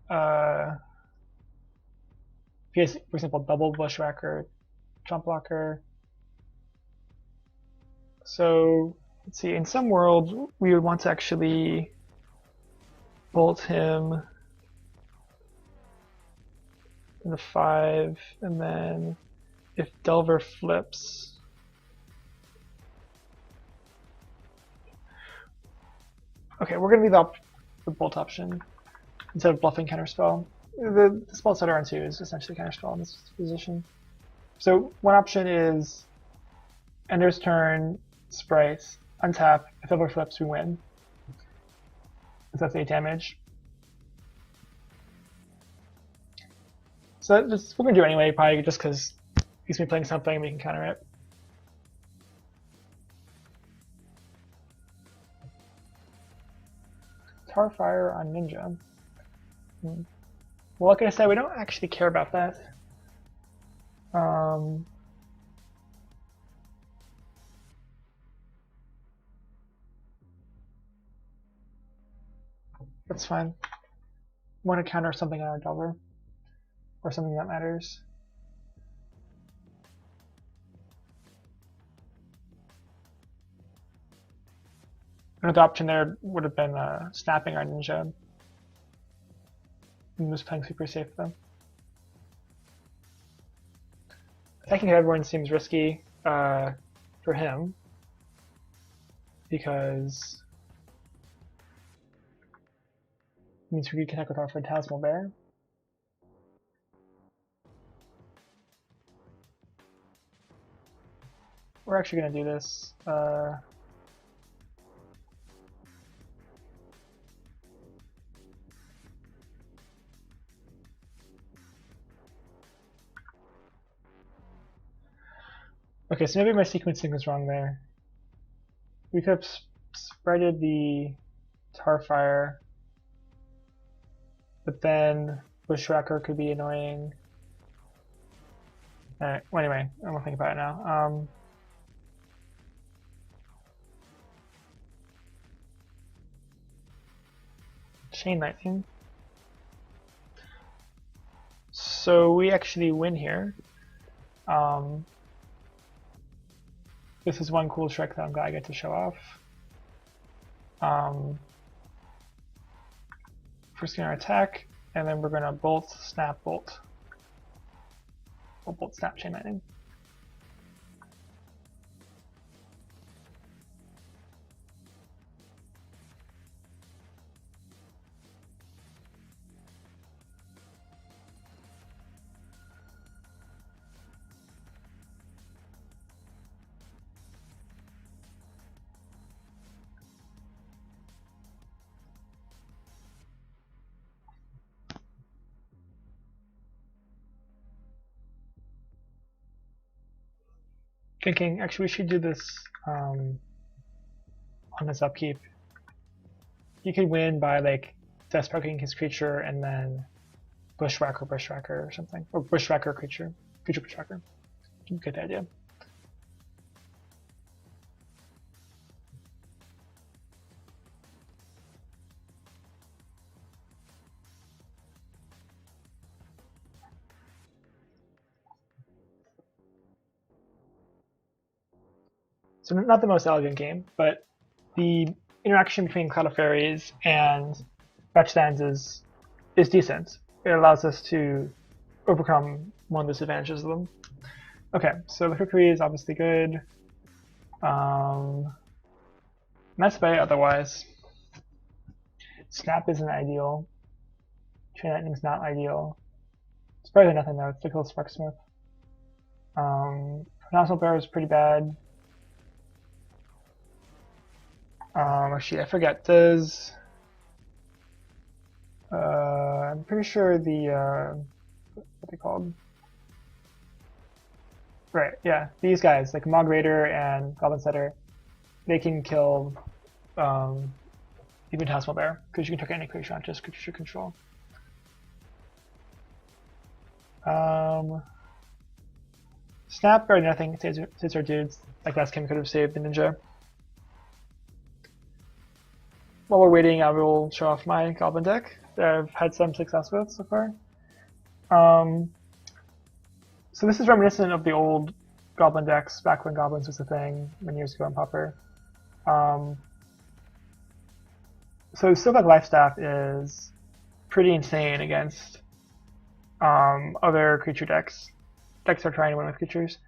If he has, for example, double Bushwhacker, Trump Blocker. So, let's see, in some world, we would want to actually bolt him in the 5, and then if Delver flips, okay, we're going to leave the bolt option instead of bluffing counterspell. The spell setter on 2 is essentially counterspell in this position. So one option is Ender's Turn, Sprites, untap, if Delver flips, we win. Because that's 8 damage. So that's what we're going to do anyway, probably just because he's going to be playing something and we can counter it. Tarfire on Ninja. Well, like I said, we don't actually care about that. That's fine. want to counter something on a Delver or something that matters. Another option there would have been snapping our ninja. He was playing super safe though. Attacking everyone seems risky for him because it means we can connect with our Phantasmal Bear. We're actually going to do this. Okay, so maybe my sequencing was wrong there. We could have spreaded the Tarfire, but then Bushwhacker could be annoying. Alright, well anyway, I'm gonna think about it now. Chain Lightning. So we actually win here. This is one cool trick that I'm glad I get to show off. First gonna attack, and then we're gonna bolt, snap, bolt. Or bolt, snap, chain lightning. Thinking, actually, we should do this on this upkeep. You could win by like deathsparking his creature and then Bushwhacker or something, or Bushwhacker creature Bushwhacker. You get the idea. So not the most elegant game, but the interaction between Cloud of Fairies and Fetchlands is decent. It allows us to overcome one of the disadvantages of them. Okay, so the Kukri is obviously good. That's about it otherwise. Snap isn't ideal. Chain Lightning's not ideal. It's better than nothing though. It's the cool Sparksmith. Pronouncement Bear is pretty bad. Actually, I forget. Does I'm pretty sure the what are they called? Right, yeah, these guys like Mog Raider and Goblin Setter, they can kill even Phantasmal Bear because you can target any creature, not just creature control. Snap or nothing saves our dudes. Like last game could have saved the ninja. While we're waiting, I will show off my Goblin deck that I've had some success with so far. So this is reminiscent of the old Goblin decks back when Goblins was a thing many years ago in Pauper. So Silvac Lifestaff is pretty insane against other creature decks. Decks are trying to win with creatures.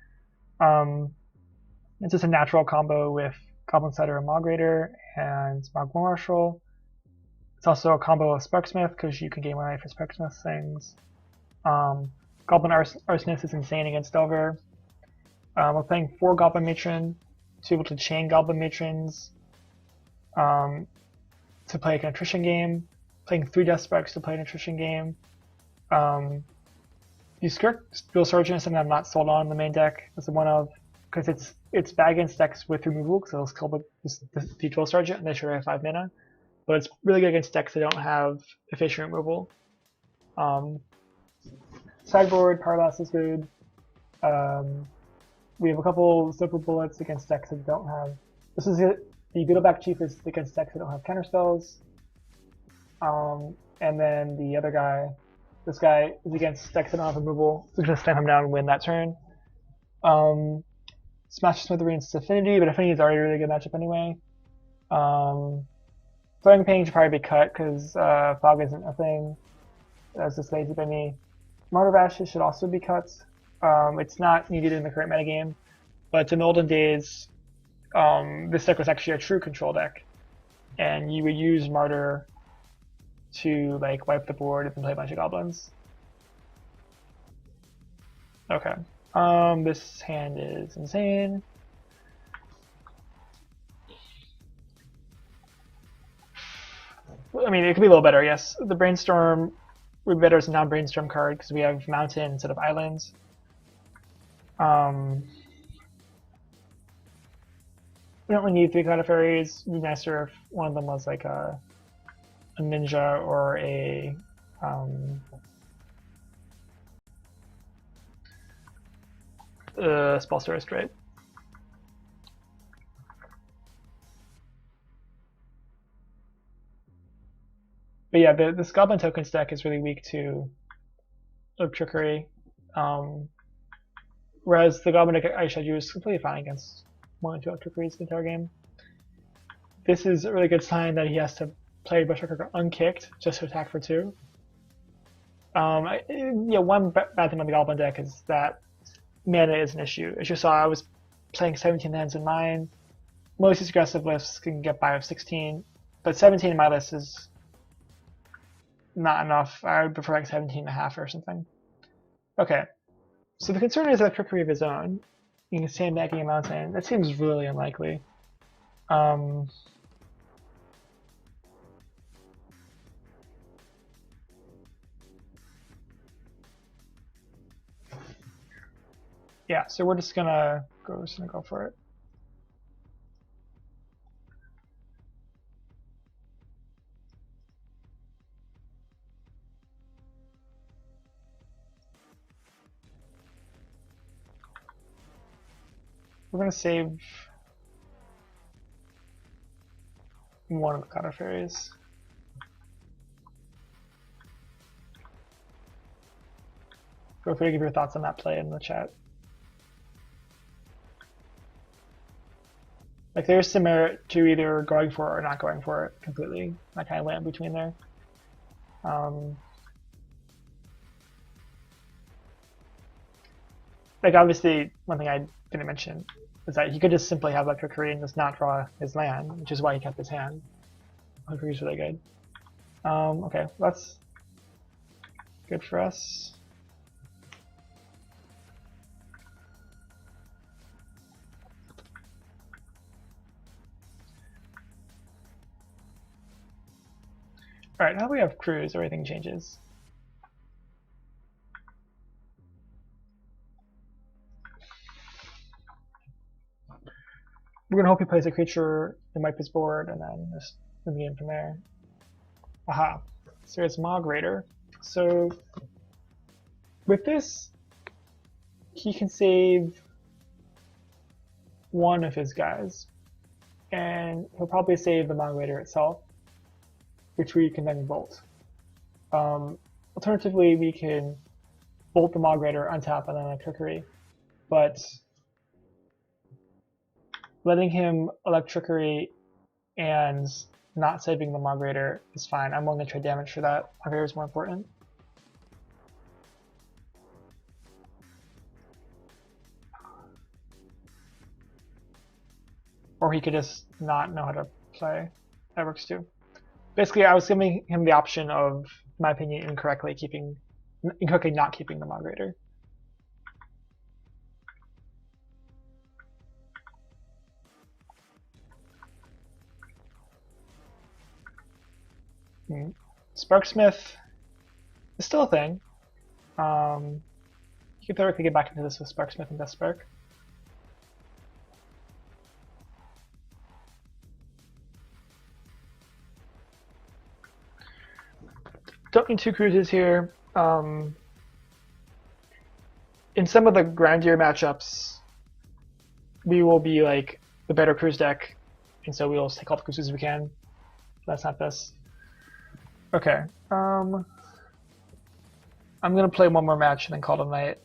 It's just a natural combo with Goblin Setter and Mog Raider and Mog Marshal. It's also a combo of Sparksmith because you can gain 1 life for Sparksmith things. Goblin Arsonist is insane against Delver. We're playing 4 Goblin Matron to be able to chain Goblin Matrons to play like an attrition game. Playing 3 Death Sparks to play an attrition game. You Skirk Dual Sergeant is something I'm not sold on in the main deck. It's one of because it's bad against decks with removal because it'll kill the Dual Sergeant and they should have 5 mana. But it's really good against decks that don't have efficient removal. Sideboard, Power Blast is good. We have a couple Silver Bullets against decks that don't have. The Beetleback Chief is against decks that don't have counterspells. and then the other guy, this guy is against decks that don't have removal, so we're going to stamp him down and win that turn. Smash Smithereens Affinity, but Affinity is already a really good matchup anyway. Throwing Pain should probably be cut because Fog isn't a thing. That's just lazy by me. Martyr Bashes should also be cut. It's not needed in the current metagame, but in the olden days, this deck was actually a true control deck, and you would use Martyr to like wipe the board and play a bunch of goblins. Okay. This hand is insane. I mean, it could be a little better, yes. The Brainstorm would be better as a non-Brainstorm card because we have Mountain instead of Islands. We don't really need 3 Cloud of Fairies. It'd be nicer if one of them was like a ninja or a Spellsterist, right? But yeah, this Goblin Tokens deck is really weak to Trickery. Whereas the Goblin deck I showed you is completely fine against 1 and 2 Trickeries the entire game. This is a really good sign that he has to play Bushwhacker unkicked just to attack for 2. Yeah, one bad thing on the Goblin deck is that mana is an issue. As you saw, I was playing 17 lands in mine. Most of these aggressive lists can get by with 16, but 17 in my list is not enough. I would prefer like 17.5 or something. Okay, so the concern is that Trickery of his own. You can sandbagging a mountain. That seems really unlikely. Yeah, so we're just gonna go for it. We're gonna save one of the Cloud of Fairies. Feel free to give your thoughts on that play in the chat. Like, there's some merit to either going for it or not going for it completely. I kind of land between there. Like, obviously, one thing I didn't mention is that he could just simply have Trickery and just not draw his land, which is why he kept his hand. Trickery is really good. Okay, that's good for us. Alright, now we have Cruise, everything changes. We're gonna hope he plays a creature and wipe his board and then just win the game from there. Aha. So it's Mog Raider. So with this, he can save one of his guys. And he'll probably save the Mog Raider itself, which we can then bolt. Alternatively, we can bolt the Mog Raider, untap, and then a Trickery. But letting him elect Trickery and not saving the Mog Raider is fine. I'm willing to trade damage for that. Mog Raider is more important. Or he could just not know how to play. That works too. Basically, I was giving him the option of, in my opinion, incorrectly not keeping the Mog Raider. Sparksmith is still a thing. You could theoretically get back into this with Sparksmith and Death Spark. Don't need 2 cruises here. In some of the grindier matchups, we will be like the better cruise deck, and so we'll take all the cruises we can. That's not this. Okay. I'm gonna play one more match and then call it a night.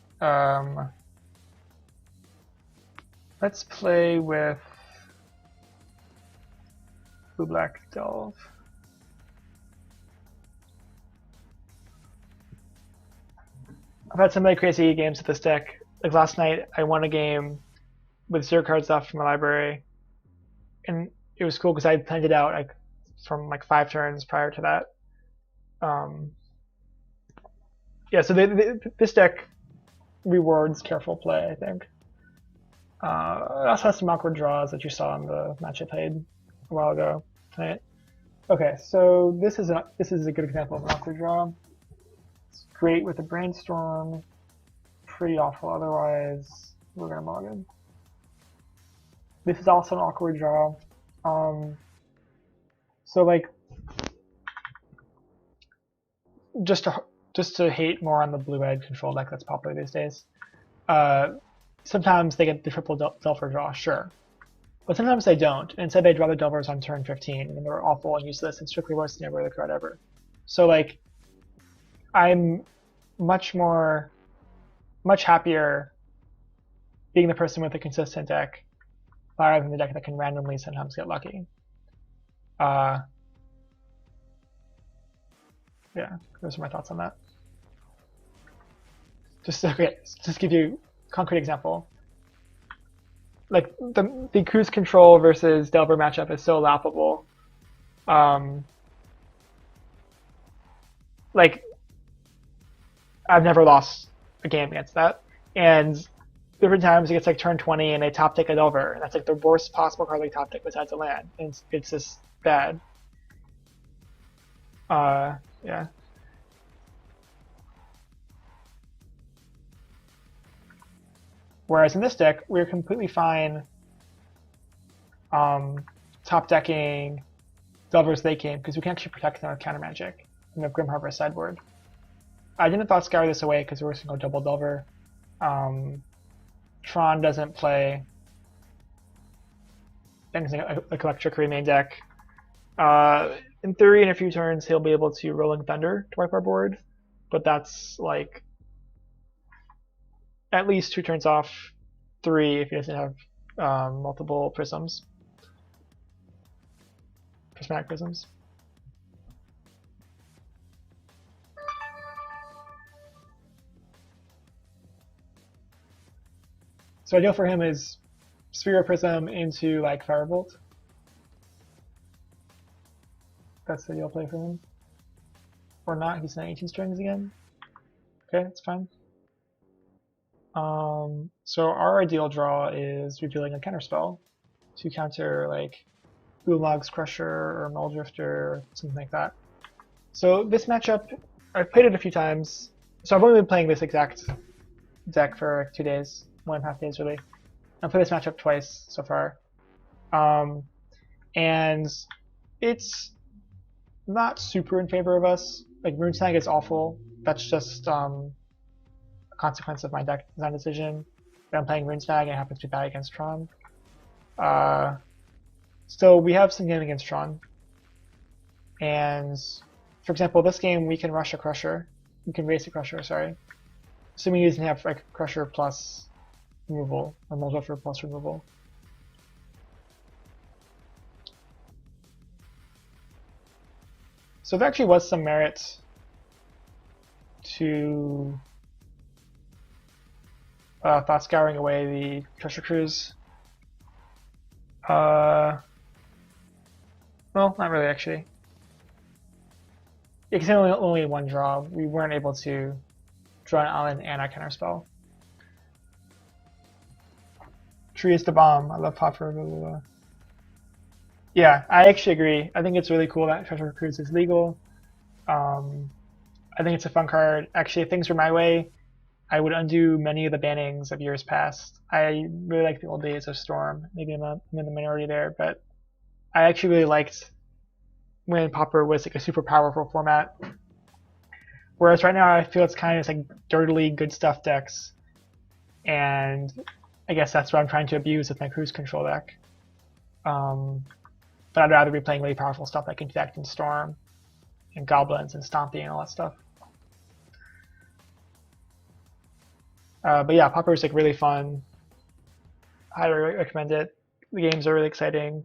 Let's play with Blue Black Delve. I've had some really crazy games with this deck. Like last night, I won a game with 0 cards left from my library, and it was cool because I planned it out like from like 5 turns prior to that. Yeah, so this deck rewards careful play, I think. It also has some awkward draws that you saw in the match I played a while ago tonight. Okay, so this is a good example of an awkward draw. It's great with a brainstorm, pretty awful otherwise. We're gonna mulligan. This is also an awkward draw. So like, just to hate more on the blue red control deck that's popular these days. Sometimes they get the triple Delver draw, sure. But sometimes they don't. Instead, they draw the Delvers on turn 15, and they're awful and useless and strictly worse than every other card ever. So, like, I'm much happier being the person with a consistent deck rather than the deck that can randomly sometimes get lucky. Yeah, those are my thoughts on that. Just give you a concrete example. Like the cruise control versus Delver matchup is so laughable. Like I've never lost a game against that, and different times it gets like turn 20 and they top deck a Delver, and that's like the worst possible card they top deck besides a land. And it's just bad. Yeah. Whereas in this deck, we're completely fine top decking Delver's Late Game because we can actually protect them with counter magic from the Grim Harvest sideboard. I didn't thought scour this away because we're just going to go double Delver. Tron doesn't play anything like Electric Trickery main deck. In theory, in a few turns, he'll be able to Rolling Thunder to wipe our board, but that's like at least 2 turns off, 3 if he doesn't have multiple prisms. Prismatic prisms. So ideal for him is Sphere Prism into like Firebolt. That's the ideal play for him. Or not, he's not 18 strings again. Okay, that's fine. So our ideal draw is revealing a counterspell to counter like Ulog's Crusher or Muldrifter or something like that. So this matchup, I've played it a few times. So I've only been playing this exact deck for 2 days, 1.5 days really. I've played this matchup twice so far. And it's not super in favor of us. Like Rune Snag is awful. That's just consequence of my deck design decision. If I'm playing Rune Snag and it happens to be bad against Tron. So we have some game against Tron. And for example, this game we can rush a Crusher. We can race a Crusher, sorry. Assuming he doesn't have like Crusher plus removal, or Muldrifter plus removal. So there actually was some merit to thought scouring away the Treasure Cruise. Well, not really actually. It's only one draw. We weren't able to draw an island and a counterspell. Tree is the bomb. I love Pauper. Blah, blah, blah. Yeah, I actually agree. I think it's really cool that Treasure Cruise is legal. I think it's a fun card. Actually, if things were my way, I would undo many of the bannings of years past. I really like the old days of Storm. Maybe I'm in the minority there, but I actually really liked when Pauper was like a super powerful format. Whereas right now I feel it's kind of just like dirtily good stuff decks. And I guess that's what I'm trying to abuse with my cruise control deck. But I'd rather be playing really powerful stuff like Infect and Storm and goblins and stomping and all that stuff. But yeah, Pauper is like really fun. Highly recommend it. The games are really exciting.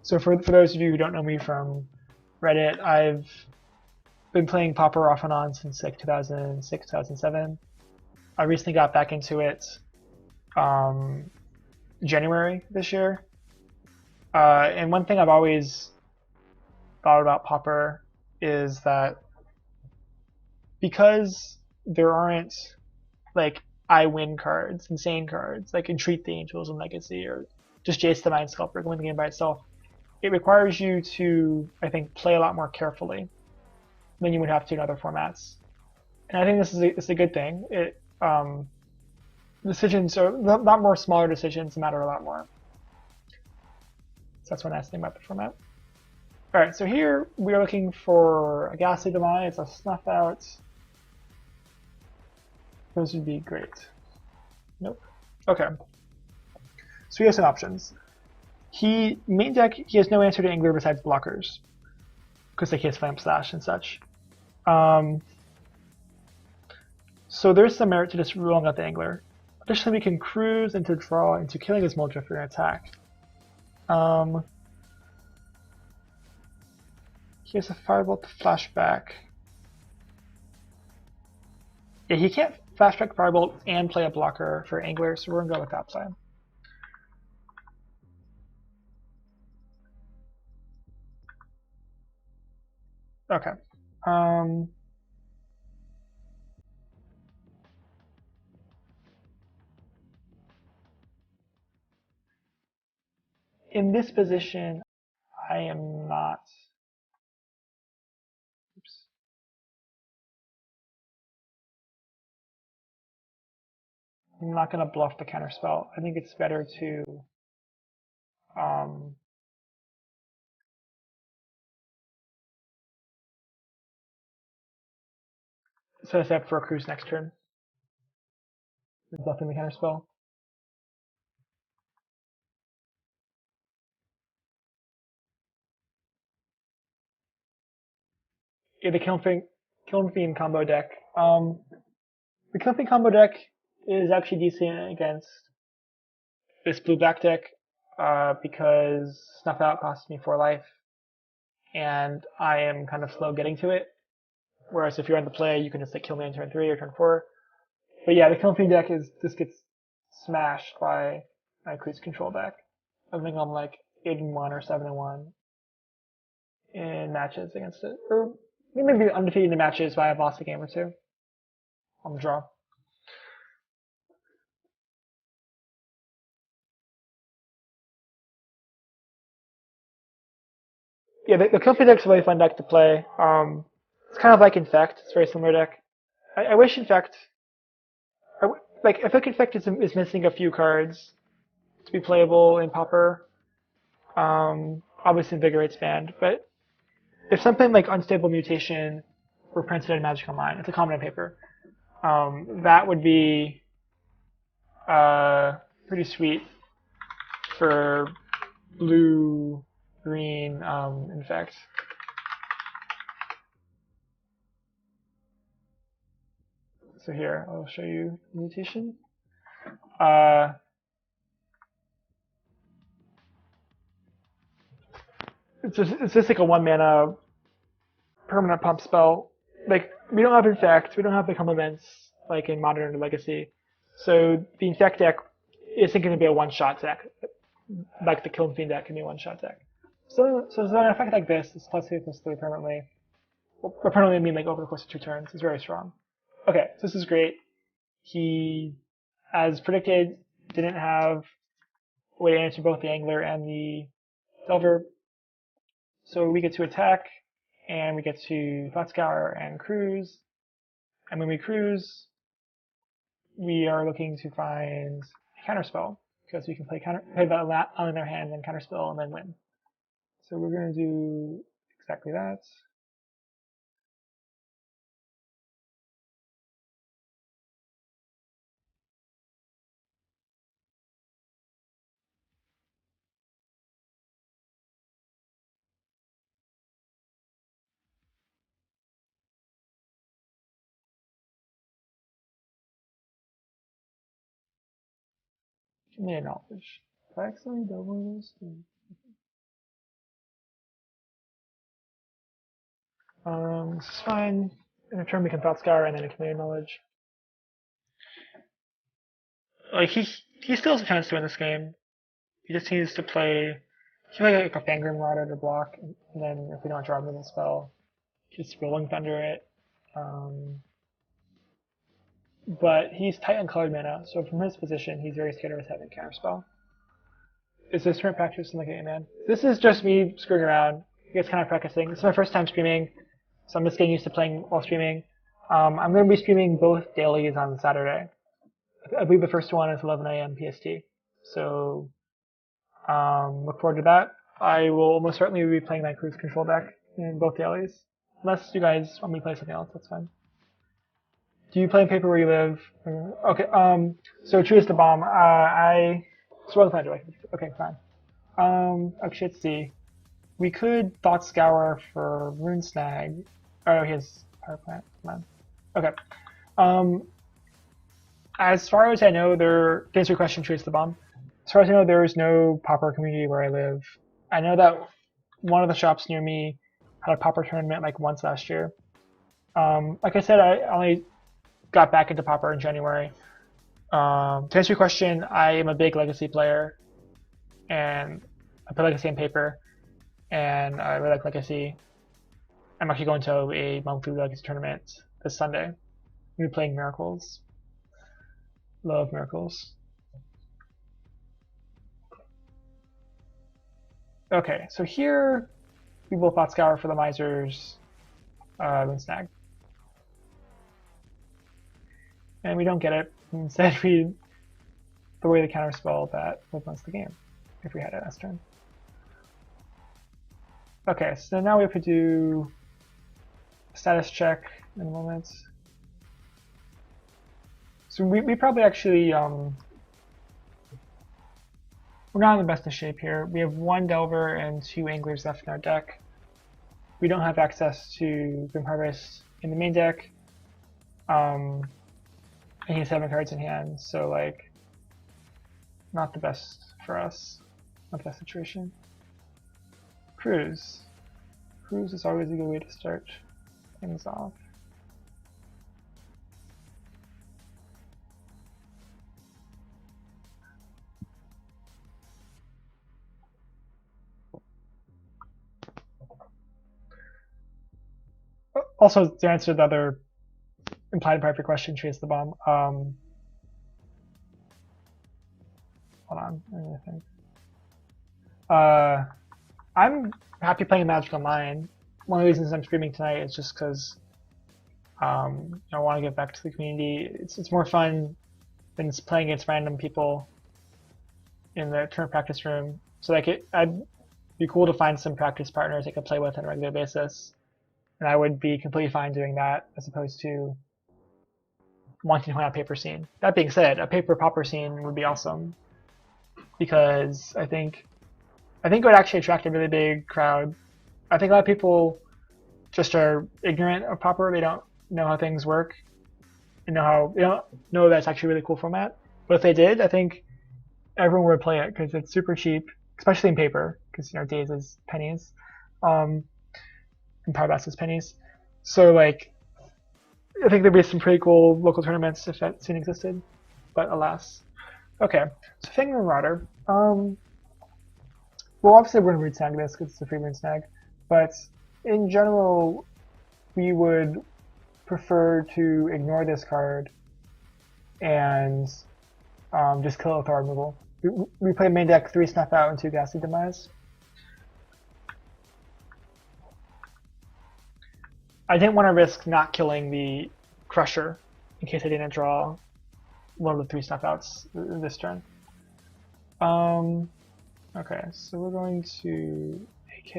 So for those of you who don't know me from Reddit, I've been playing Pauper off and on since like 2006, 2007. I recently got back into it January this year. And one thing I've always thought about Pauper is that because there aren't like I win cards, insane cards, like Entreat the Angels and Legacy, or just Jace the Mind Sculptor win the game by itself, it requires you to, I think, play a lot more carefully than you would have to in other formats. And I think this is a good thing. Decisions are a lot more smaller decisions matter a lot more. So that's one nice thing about the format. Alright, so here we are looking for a Ghastly Demise, a Snuff Out. Those would be great. Nope. Okay. So we have some options. Main deck, he has no answer to Angler besides blockers, because like he has Flame Slash and such. So there's some merit to just ruling out the Angler. Additionally, we can cruise into draw into killing his Muldrifter for an attack. He has a Firebolt to flashback. Yeah, he can't flashback Firebolt and play a blocker for Angler, so we're gonna go with that side. Okay. In this position, I am not. Oops. I'm not going to bluff the counterspell. I think it's better to set us up for a cruise next turn. Bluffing the counterspell. Yeah, the Kiln Fiend combo deck. The Kiln Fiend combo deck is actually decent against this blue-black deck because Snuff Out costs me 4 life, and I am kind of slow getting to it. Whereas if you're on the play, you can just like kill me on turn 3 or turn 4. But yeah, the Kiln Fiend deck just gets smashed by my cruise control deck. I think I'm like 8-1 or 7-1 in matches against it, or maybe undefeated in matches, but I've lost a game or two on the draw. Yeah, the Kiln Fiend deck's a really fun deck to play. It's kind of like Infect. It's a very similar deck. I wish Infect, like I think Infect is missing a few cards to be playable in Pauper. Obviously Invigorate's banned, but if something like Unstable Mutation were printed in Magic Online, it's a common in paper. That would be pretty sweet for blue, green, Infect. So here, I'll show you mutation. It's just like a 1-mana permanent pump spell. Like we don't have Infect, we don't have Become Events like in Modern or Legacy. So the Infect deck isn't going to be a one-shot deck. Like the Kiln Fiend deck can be a one-shot deck. So an effect like this, it's +2/+3 permanently. Well, permanently I mean like over the course of 2 turns. It's very strong. Okay, so this is great. He, as predicted, didn't have a way to answer both the Angler and the Delver. So we get to attack, and we get to Thought Scour and cruise. And when we cruise, we are looking to find a counterspell, because we can play that on their hand and counterspell and then win. So we're going to do exactly that. Give me a knowledge. If I accidentally double this, this is fine. In return, we can thought scour and then a community knowledge. Like he still has a chance to win this game. He just needs to play. He can play like a Fangrim Marauder to block, and then if we don't draw a removal spell, just Rolling Thunder it. But he's tight on colored mana, so from his position, he's very scared of his having counterspell. Is this turn practice in like a man? This is just me screwing around. I guess kind of practicing. This is my first time streaming, so I'm just getting used to playing while streaming. I'm going to be streaming both dailies on Saturday. I believe the first one is 11 a.m. PST. So look forward to that. I will almost certainly be playing my cruise control deck in both dailies. Unless you guys want me to play something else, that's fine. Do you play in paper where you live? Okay, so True is the bomb. So what do I do? Okay, fine. Okay, let's see. We could Thought Scour for Rune Snag. Oh, he has Power Plant. Come on. Okay. As far as I know, to answer your question, True is the bomb. As far as I know, there is no Pauper community where I live. I know that one of the shops near me had a Pauper tournament like once last year. Like I said, I only got back into Pauper in January. To answer your question, I am a big Legacy player, and I play Legacy on paper, and I really like Legacy. I'm actually going to a monthly Legacy tournament this Sunday. We'll be playing Miracles. Love Miracles. Okay, so here we will Thought Scour for the Miser's Rune Snag. And we don't get it. Instead, we throw away the counterspell that wins the game if we had an S turn. Okay, so now we have to do a status check in a moment. So we probably actually we're not in the best of shape here. We have 1 Delver and 2 Anglers left in our deck. We don't have access to Grim Harvest in the main deck. And he has 7 cards in hand, so like not the best for us. Not the best situation. Cruise. Cruise is always a good way to start things off. Also, to answer the other implied part of your question, Chase the Bomb. Hold on, I think. I'm happy playing Magic Online. One of the reasons I'm streaming tonight is just because I want to get back to the community. It's more fun than just playing against random people in the current practice room. So like I'd be cool to find some practice partners I could play with on a regular basis, and I would be completely fine doing that as opposed to wanting to play on a paper scene. That being said, a paper Pauper scene would be awesome because I think it would actually attract a really big crowd. I think a lot of people just are ignorant of Pauper. They don't know how things work. They don't know that it's actually a really cool format. But if they did, I think everyone would play it because it's super cheap, especially in paper, because Days is pennies, and Power Bass is pennies. So like, I think there'd be some pretty cool local tournaments if that scene existed, but alas. Okay, so Fangrim Marauder. Well, obviously we're going to Rune Snag this because it's a free Rune Snag, but in general, we would prefer to ignore this card and just kill it with our removal. We play main deck 3 Snuff Out and 2 Ghastly Demise. I didn't want to risk not killing the Crusher in case I didn't draw one of the 3 Snuff Outs this turn. Okay, so we're going to AK.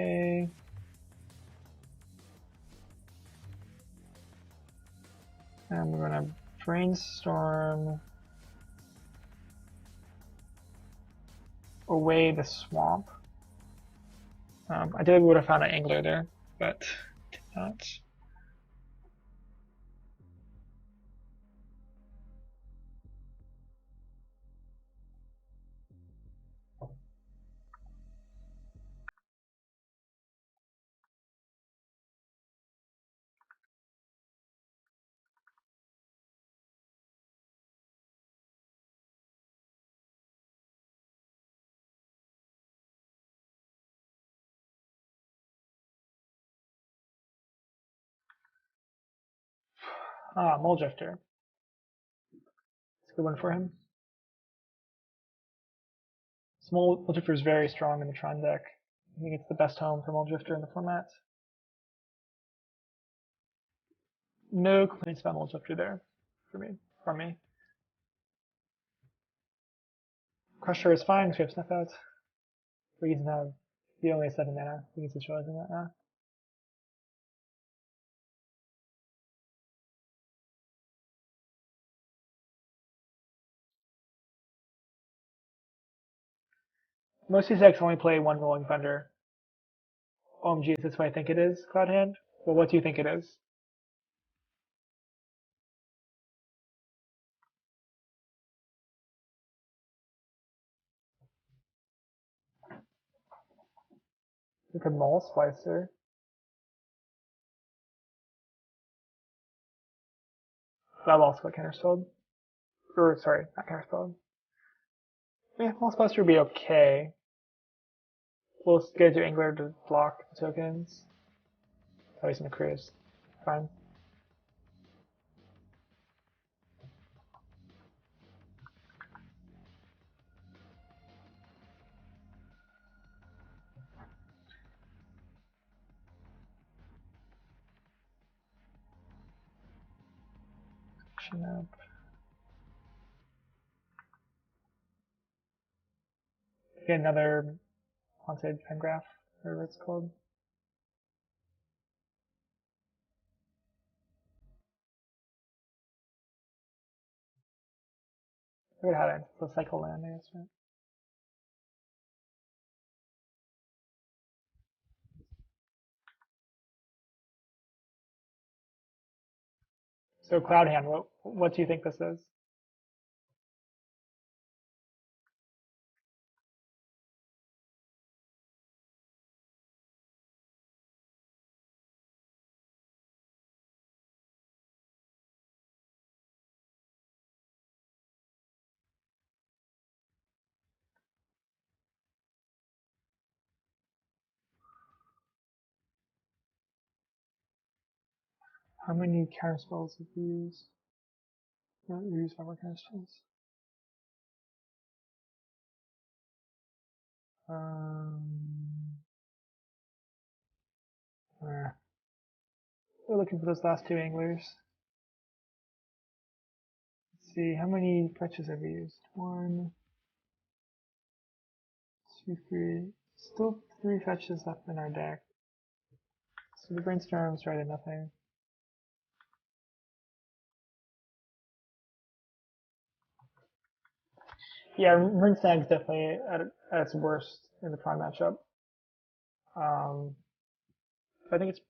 And we're going to brainstorm away the swamp. Ideally we would have found an angler there, but did not. Ah, Mole Drifter. It's a good one for him. So Mole Drifter is very strong in the Tron deck. I think it's the best home for Mole Drifter in the format. No complaints about Mole Drifter there from me. Crusher is fine because we have Snuff Out. We can have the only 7 mana. We can switch in that now. Most of these decks only play one Rolling Thunder. OMG, is this what I think it is, Cloud Hand? Well, what do you think it is? You could Mole Splicer. That also got counterspelled. Or, sorry, not counterspelled. Yeah, Mole Splicer would be okay. We'll get to Angler to block the tokens. Oh, he's in the cruise. Fine. Action up. Get another haunted pengraph, whatever it's called. I forget how it's the cycle land, I guess, right? So Cloud Hand, what do you think this is? How many counterspells have you used? No, you used 5 more counterspells. We're looking for those last 2 anglers. Let's see, how many fetches have we used? 1, 2, 3. Still 3 fetches left in our deck. So the brainstorm's right at nothing. Yeah, Ring Snag's definitely at its worst in the prime matchup. I think it's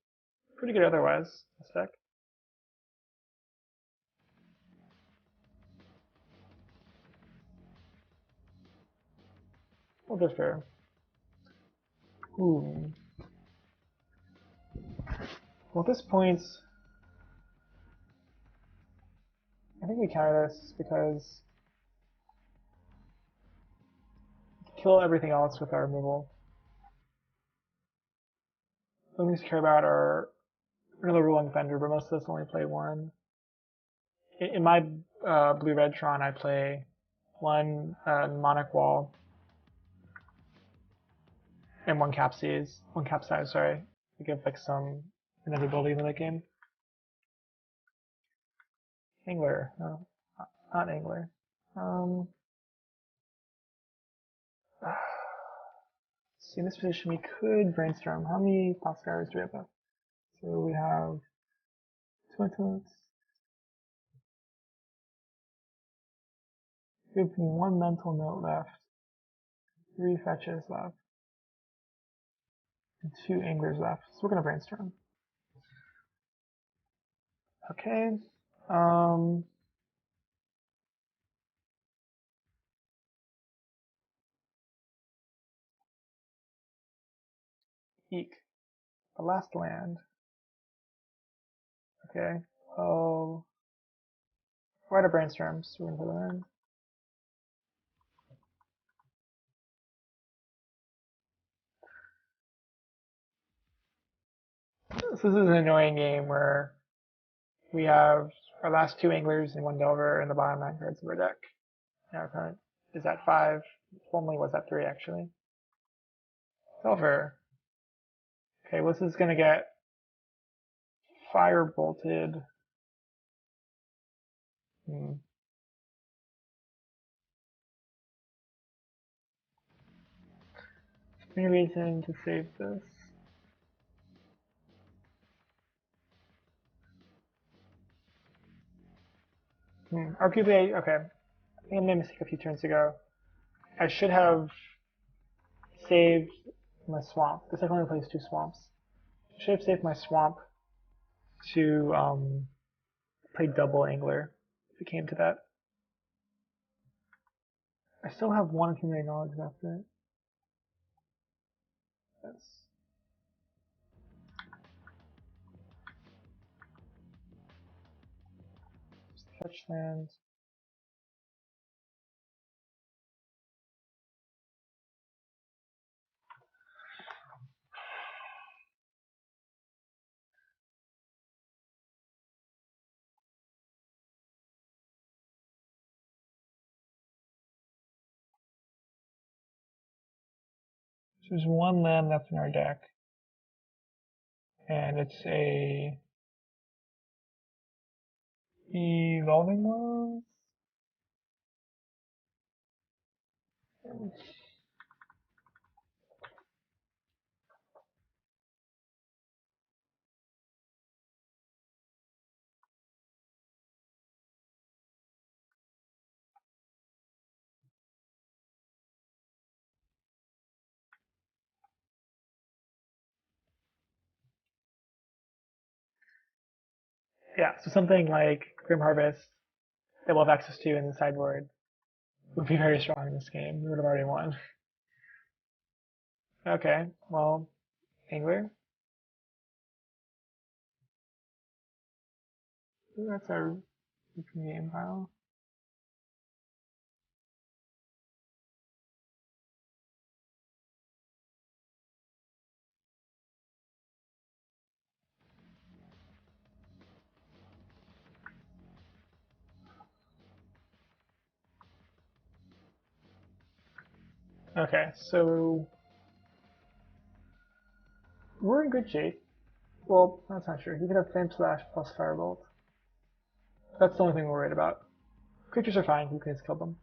pretty good otherwise, this deck. Well, just fair. Ooh. Well, at this point, I think we counter this because we kill everything else with our removal. The only things we care about are another Rolling Thunder, but most of us only play 1. In my blue-red Tron, I play 1 Mnemonic Wall and 1 Capsize. 1 Capsize, sorry. To give like some inevitability in the game. Angler, no, not Angler. See, in this position, we could brainstorm. How many Foxcars do we have left? So we have 2 intellects. We have 1 mental note left, 3 fetches left, and 2 anglers left. So we're gonna brainstorm. Okay. Eek. The last land. Okay. Oh. We're out of brainstorms. So we're gonna put that in. So this is an annoying game where we have our last 2 anglers and 1 delver in the bottom 9 cards of our deck. And our opponent is at 5. Formerly was at 3 actually. Delver. Okay, well, this is gonna get fire bolted. Any reason to save this? Arguably, okay. I think I made a mistake a few turns ago. I should have saved my swamp. This deck only plays 2 swamps. I should have saved my swamp to play double angler if it came to that. I still have 1 accumulated knowledge after it. Yes. Fetch land. So there's 1 land left in our deck, and it's a evolving one. Yeah, so something like Grim Harvest that we'll have access to in the sideboard would be very strong in this game. We would have already won. Okay, well, Angler. Ooh, that's our game pile. Okay, so we're in good shape. Well, that's not true. He could have Flame Slash plus Firebolt. That's the only thing we're worried about. Creatures are fine. You can just kill them.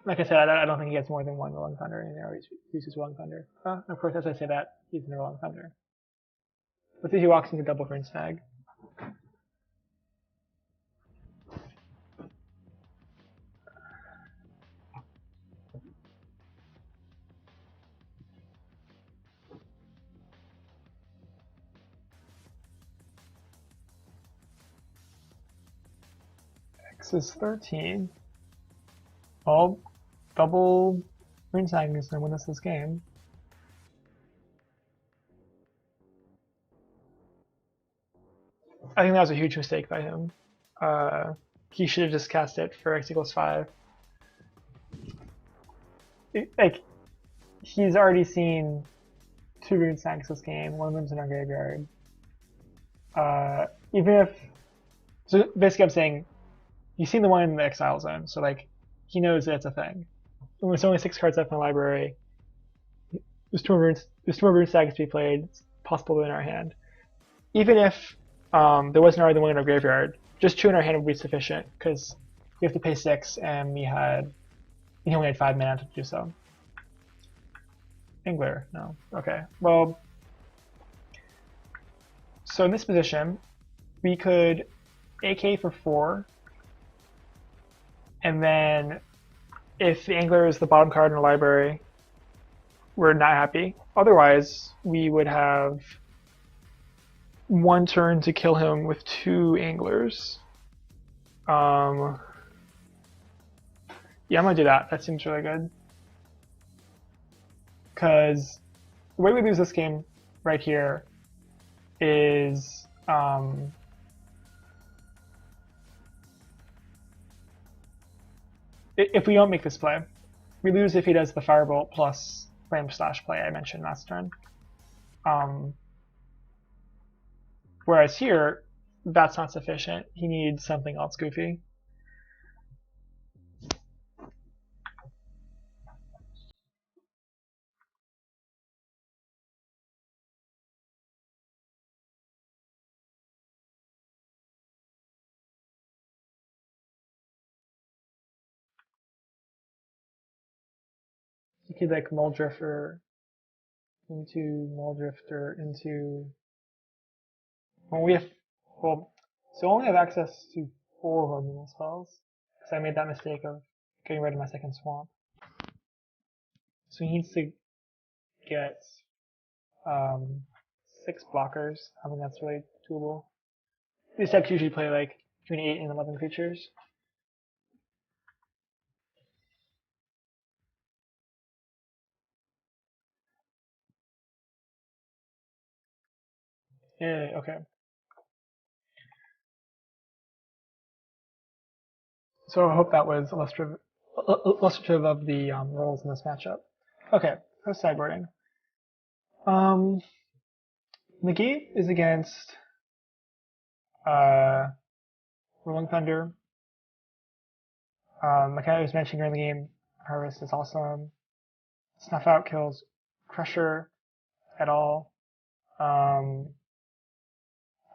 Like I said, I don't think he gets more than 1 Rolling Thunder, and he always uses Rolling Thunder. Of course, as I say that, he's in a Rolling Thunder. Let's see if he walks into double for Snag. X is 13. Well, double Rune Snag is going to win us this game. I think that was a huge mistake by him. He should have just cast it for X equals 5. Like, he's already seen 2 Rune Snags this game. 1 of them's in our graveyard. Even if... So basically I'm saying, he's seen the one in the exile zone, so like, he knows that it's a thing. When there's only 6 cards left in the library, there's 2 more Rune Snags to be played. It's possible to win our hand. Even if there wasn't already one in our graveyard, just 2 in our hand would be sufficient, because we have to pay 6, and we only had 5 mana to do so. Angler, no. Okay, well, so in this position, we could AK for 4, and then if the Angler is the bottom card in the library, we're not happy. Otherwise, we would have 1 turn to kill him with 2 Anglers. Yeah, I'm gonna do that. That seems really good. Because the way we lose this game right here is if we don't make this play. We lose if he does the Firebolt plus Flame Slash play I mentioned last turn. Whereas here, that's not sufficient. He needs something else goofy. You could like Muldrifter into. Well, we have. Well, so I only have access to 4 removal spells because I made that mistake of getting rid of my second swamp. So he needs to get 6 blockers. I think that's really doable. These decks usually play like between 8 and 11 creatures. Yeah, okay. So I hope that was illustrative of the roles in this matchup. Okay, first sideboarding. The game is against Rolling Thunder. Like I was mentioning during the game, Harvest is awesome. Snuff Out kills Crusher at all.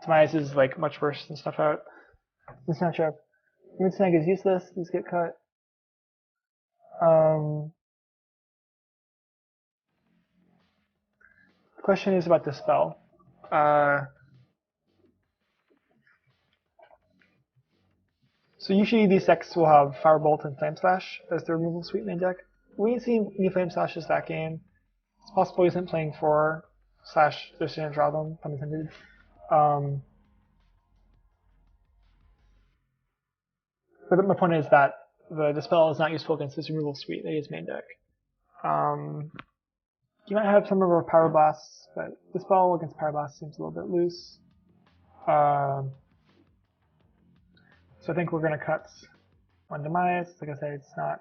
Demise is like much worse than Snuff Out. This matchup, Moodsnag is useless. These get cut. The question is about Dispel. So usually these decks will have Firebolt and Flame Slash as their removal suite main deck. We ain't seen any Flame Slashes that game. It's possible he isn't playing 4 slash just didn't draw them, pun intended. But my point is that the Dispel is not useful against his removal suite that he has main deck. You might have some of our Power Blasts, but Dispel against Power Blast seems a little bit loose. So I think we're going to cut 1 Demise. Like I said, it's not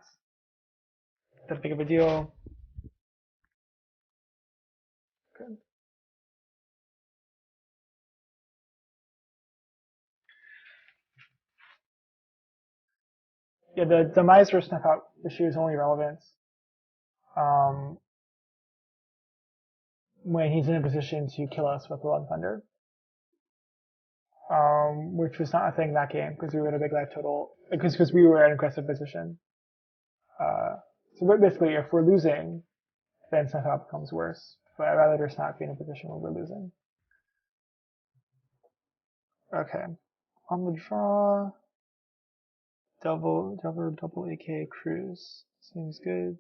that big of a deal. Good. Yeah, the Demise versus Snuff Out issue is only relevant when he's in a position to kill us with Rolling Thunder. Which was not a thing that game because we were in a big life total, because we were in an aggressive position. So basically, if we're losing, then Snuff Out becomes worse. But I'd rather just not be in a position where we're losing. Okay. On the draw, double AK Cruise. Seems good.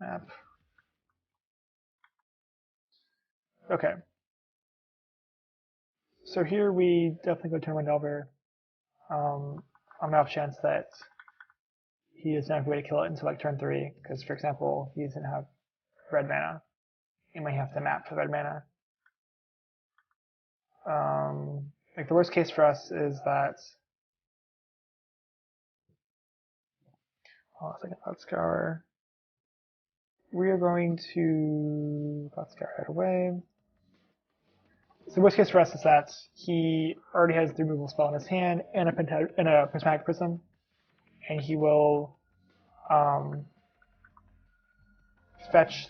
Map. Okay. So here we definitely go turn 1 Delver. On the off chance that he doesn't have a way to kill it until like turn 3, because for example, he doesn't have red mana. He might have to map for red mana. Like the worst case for us is that. Hold on a second, Thought Scour. We are going to Thought Scour right away. So the worst case for us is that he already has the removal spell in his hand and a Prismatic Prism, and he will fetch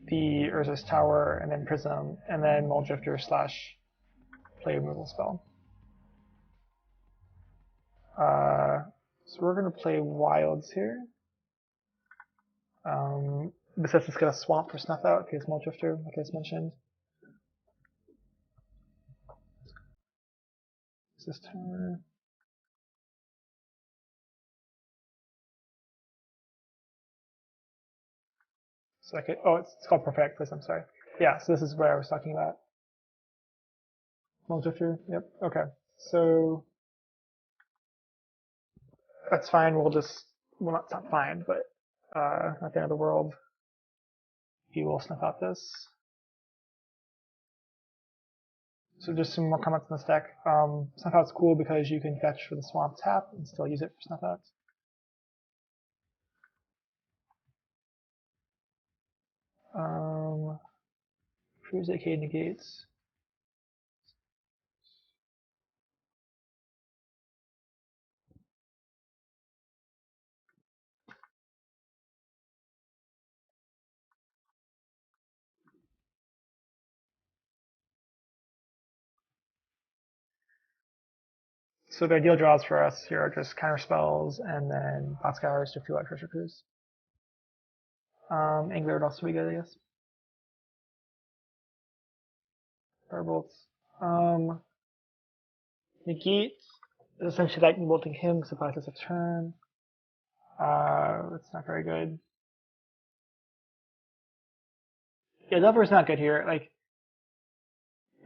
the Urza's Tower and then Prism and then Muldrifter slash play removal spell. So we're going to play Wilds here. Besides, it's got a Swamp for Snuff Out if he has Muldrifter, like I just mentioned. This tower. So it's called Prophetic Prism, sorry. Yeah, so this is what I was talking about. Muldrifter, yep, okay. So that's fine, well, it's not fine, but not the end of the world. He will snuff out this. So just some more comments on this deck. Snuff Out's cool because you can fetch for the Swamp tap and still use it for Snuff Out. Cruise AK negates. So the ideal draws for us here are just counter spells and then pot scours to fuel out Treasure Cruise. Angler would also be good, I guess. Firebolts. Negate is essentially lightning bolting him because it buys us a turn. That's not very good. Yeah, Delver's not good here. Like,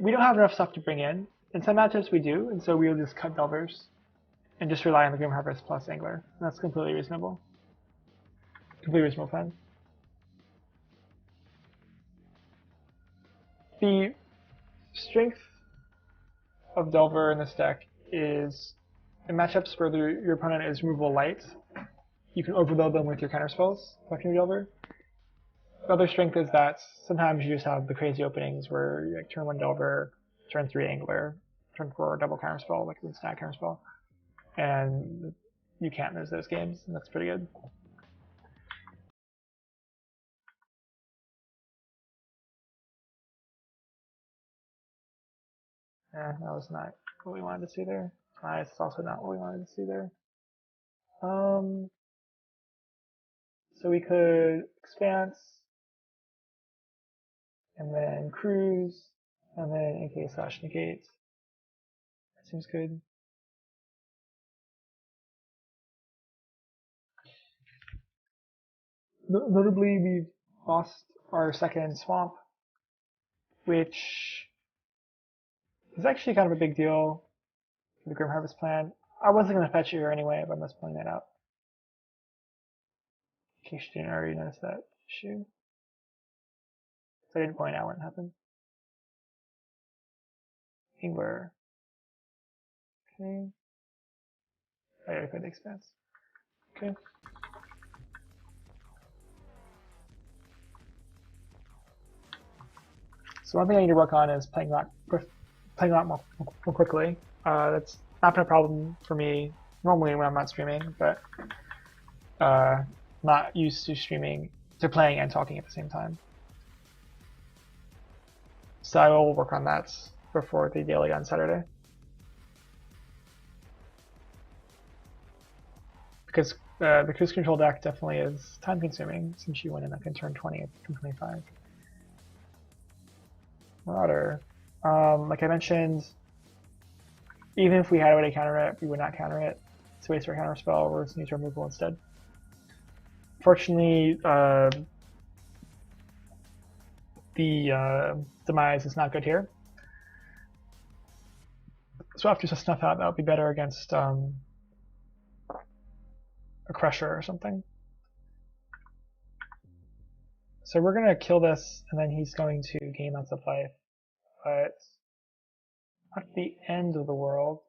we don't have enough stuff to bring in. In some matchups we do, and so we'll just cut Delvers and just rely on the Grim Harvest plus Angler. And that's completely reasonable. Completely reasonable plan. The strength of Delver in this deck is in matchups where your opponent is removable light, you can overload them with your counter spells, collecting Delver. The other strength is that sometimes you just have the crazy openings where you like turn 1 Delver, turn 3 Angler, turn 4 double counter spell, like the stack counter spell, and you can't lose those games, and that's pretty good. That was not what we wanted to see there. It's also not what we wanted to see there. So we could Expanse, and then Cruise, and then AK/negate. That seems good. Notably, we've lost our second Swamp, which is actually kind of a big deal for the Grim Harvest plan. I wasn't going to fetch it here anyway, but I'm just pointing that out. In case you didn't already notice that issue. So I didn't point out when it happened. Angler. Okay. I gotta put the Expanse. Okay. So one thing I need to work on is playing a lot more quickly. That's not been a problem for me normally when I'm not streaming, but not used to playing and talking at the same time. So I will work on that before the daily on Saturday. Because the cruise control deck definitely is time consuming since you went in like in turn 20 and turn 25. Marauder. Like I mentioned, even if we had a way to counter it, we would not counter it. It's a waste for a counter spell, we're just going to use removal instead. Fortunately, the demise is not good here. So after just snuff out, that would be better against a Crusher or something. So we're going to kill this, and then he's going to gain lots of life. But at the end of the world,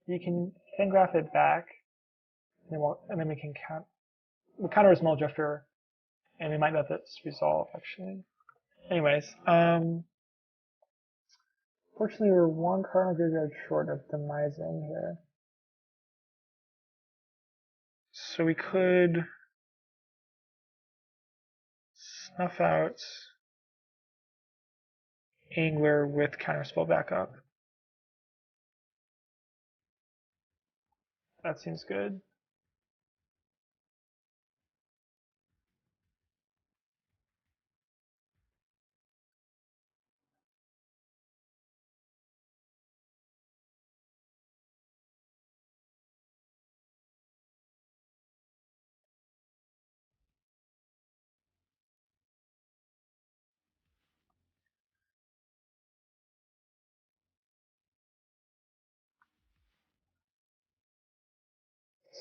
you can Fangraph it back, and then we can we'll counter his Mull Drifter, and we might let this resolve, actually. Anyways, fortunately we're one card in the graveyard short of demising here. So we could snuff out Angler with Counterspell backup. That seems good.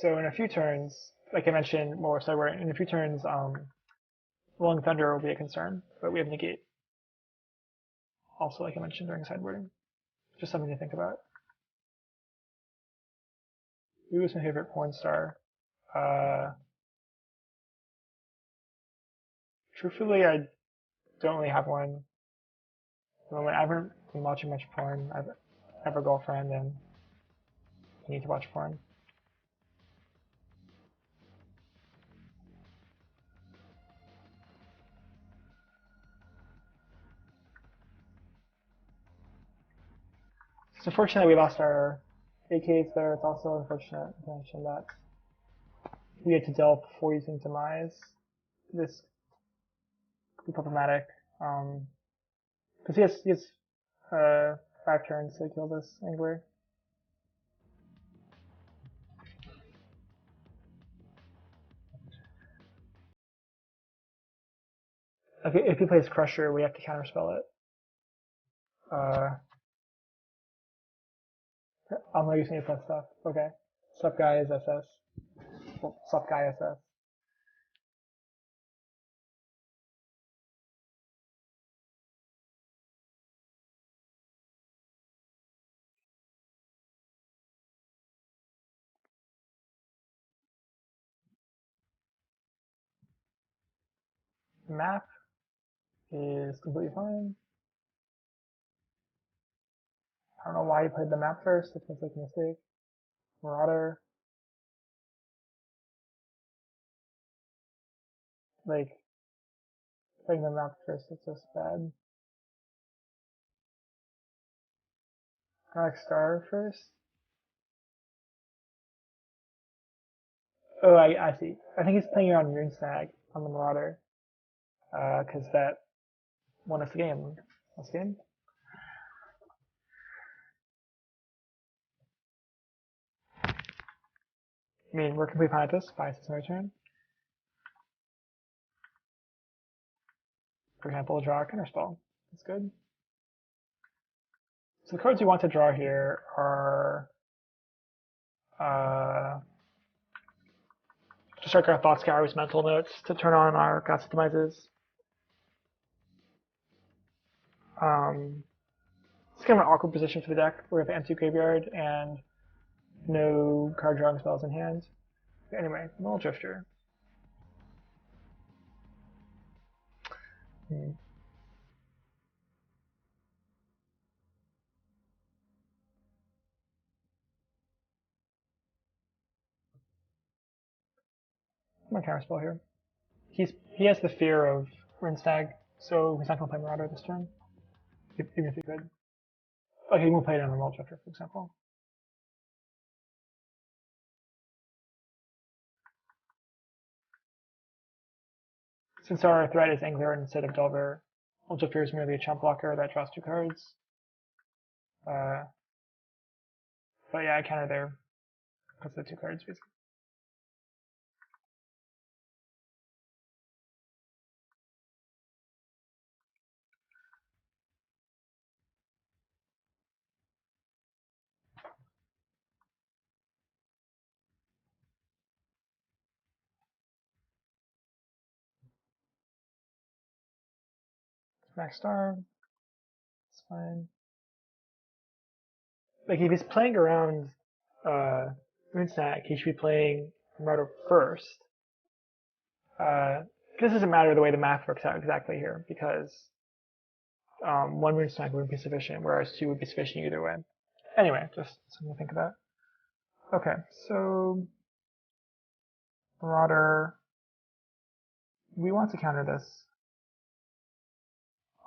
So in a few turns, like I mentioned more sideboard, in a few turns, Rolling Thunder will be a concern, but we have Negate. Also, like I mentioned during sideboarding. Just something to think about. Who is my favorite porn star? Truthfully, I don't really have one. Well, I haven't been watching much porn. I have a girlfriend and I need to watch porn. It's unfortunate we lost our AKs there. It's also unfortunate to mention that we had to delve before using Demise. This could be problematic. Because he has 5 turns to kill this angler. If he plays Crusher, we have to counterspell it. I'm not using SS stuff. Okay. Sup guy is SS. Well, sup guy SS. Map is completely fine. I don't know why you played the map first. It feels like a mistake. Marauder. Like, playing the map first is just bad. I like Star first. Oh, I see. I think he's playing around Rune Snag on the Marauder. Because that won us the game. Last game? I mean, we're completely fine at this. Bias is my turn. For example, draw a counterspell. That's good. So the cards you want to draw here are to strike our Thought Scour's mental notes, to turn on our Ghastly Demises. It's kind of an awkward position for the deck. We have an empty graveyard and no card drawing spells in hand. Anyway, Null Drifter. I'm gonna counterspell here. He has the fear of Rinstag, so he's not gonna play Marauder this turn. Even if he could. Like he won't play it on the Null Drifter, for example. Since our threat is Angler instead of Delver, Null Drifter is merely a chump blocker that draws 2 cards. But yeah, I counter there because of the 2 cards basically. Max Star. It's fine. Like if he's playing around Moonsnack, he should be playing Marauder first. This doesn't matter the way the math works out exactly here, because 1 Moonsnack wouldn't be sufficient, whereas 2 would be sufficient either way. Anyway, just something to think about. Okay, so Marauder, we want to counter this.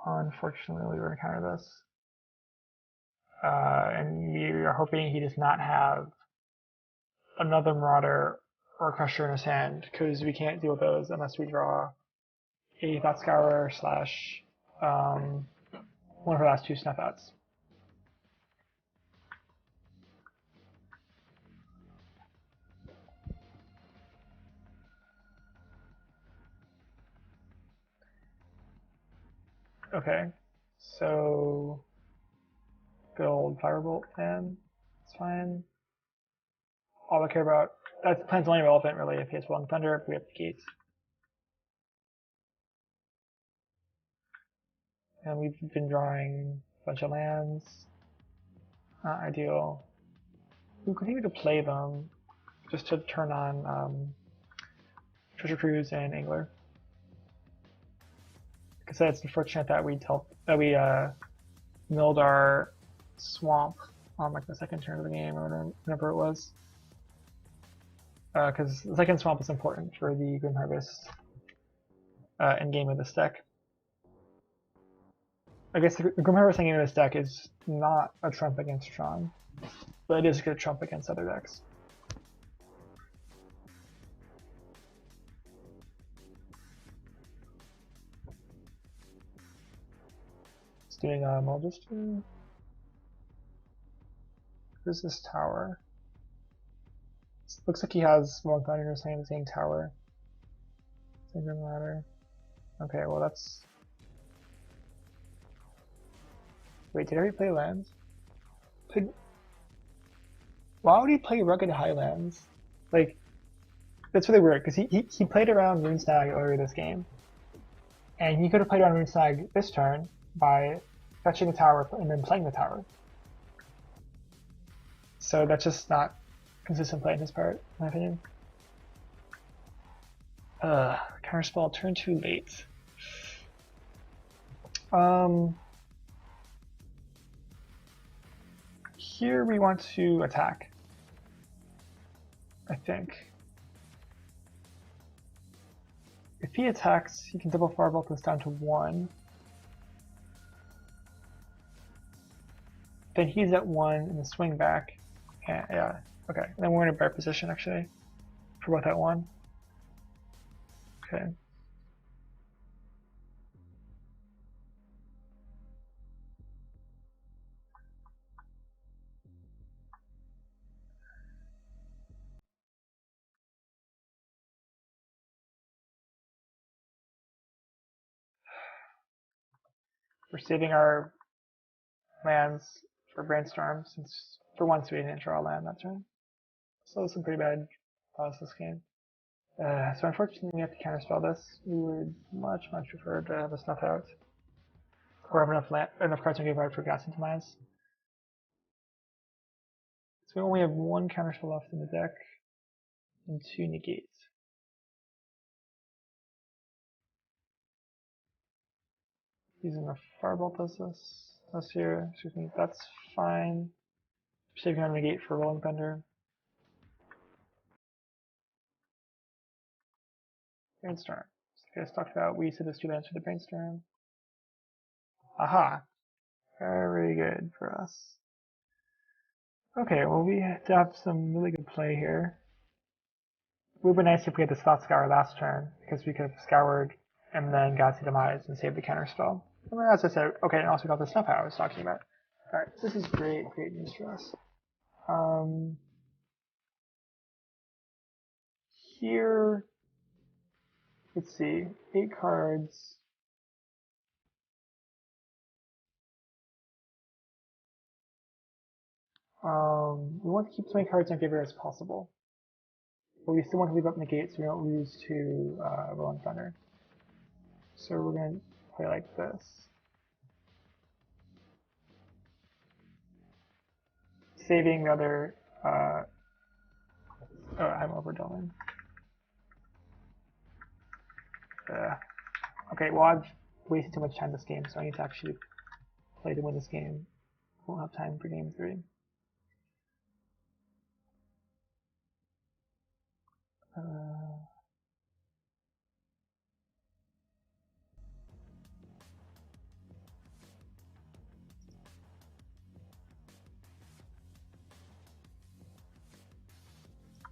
Unfortunately, we're going to counter this. And we are hoping he does not have another Marauder or Crusher in his hand, because we can't deal with those unless we draw a Thought Scourer slash one of our last 2 Snuff Outs. Okay, so good old Firebolt plan. It's fine. All I care about, that plan's only relevant really if he has Welling Thunder, if we have the gates. And we've been drawing a bunch of lands. Not ideal. We continue to play them just to turn on Treasure Cruise and Angler. Because it's unfortunate that we milled our swamp on like the second turn of the game or whenever it was. Because the second swamp is important for the Grim Harvest end game of this deck. I guess the Grim Harvest end game of this deck is not a trump against Tron, but it is a good trump against other decks. It's doing Muldister. Where's this tower? Looks like he has Rolling Thunder saying the same tower. Same ladder. Okay, well that's... Wait, did I already play lands? Why would he play Rugged Highlands? Like, that's really weird, because he played around Runesnag earlier this game. And he could have played around Runesnag this turn by fetching the tower and then playing the tower. So that's just not consistent play on his part, in my opinion. Counterspell, turn too late. Here we want to attack, I think. If he attacks, he can double Firebolt this down to 1. Then he's at 1 in the swing back. Yeah, okay. Then we're in a better position actually for both at 1. Okay. We're saving our lands for Brainstorm, since for once we didn't draw a land that turn. So some pretty bad draws this game. So unfortunately we have to counterspell this. We would much prefer to have a Snuff Out. Or have enough cards in graveyard for Ghastly Demise. So we only have 1 counterspell left in the deck, and 2 negates. Using a Firebolt does this here, excuse me, that's fine. Saving on negate for Rolling Thunder. Brainstorm. So guys talked about we said this 2 lands for the Brainstorm. Aha! Very good for us. Okay, well we have some really good play here. It would be nice if we had the Thought Scour last turn, because we could have scoured and then got to Demise and saved the counterspell. And then as I said, okay, and also got the Snuff Out I was talking about. Alright, this is great news for us. Here, let's see, 8 cards. We want to keep as many cards in our favor as possible. But we still want to leave up negate so we don't lose to Rolling Thunder. So we're going to play like this. Saving the other... oh, I'm overdoing. Okay, well I've wasted too much time this game, so I need to actually play to win this game. Won't have time for game 3.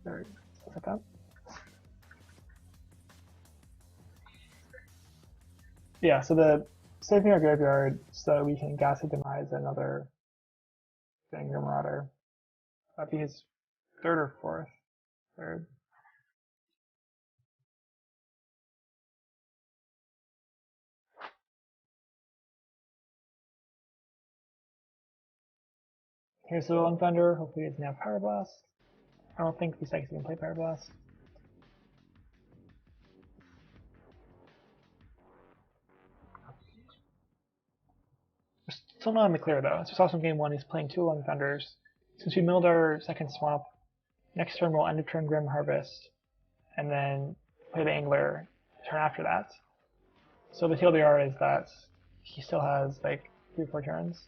There, like that. Yeah, so the saving our graveyard so we can Ghastly Demise another Finger Marauder. I think it's 3rd or 4th. 3rd. Here's the Rolling Thunder. Hopefully it's now Power Blast. I don't think these decks can play Power Blast. We're still not in the clear though. As we saw from game 1, he's playing 2 Rolling Thunders. Since we milled our second swamp, next turn we'll end of turn Grim Harvest, and then play the Angler turn after that. So the TLDR is that he still has like 3 or 4 turns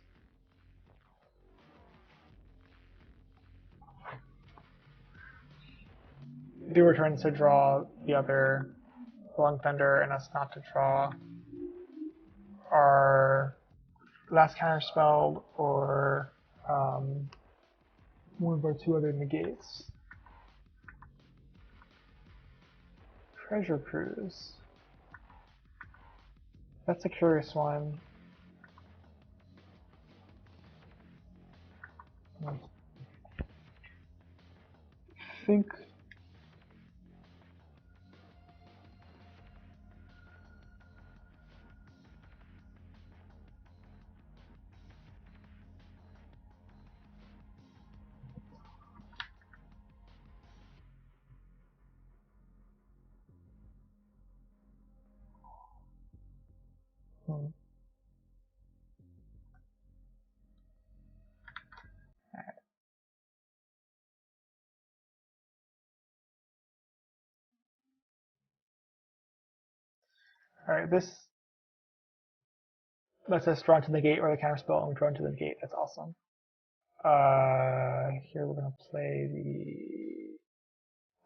do returns to draw the other Long Fender and us not to draw our last counterspell or one of our two other negates. Treasure Cruise. That's a curious one. I think Alright, this lets us draw into the gate or the counterspell and we draw into the gate. That's awesome. Here we're going to play the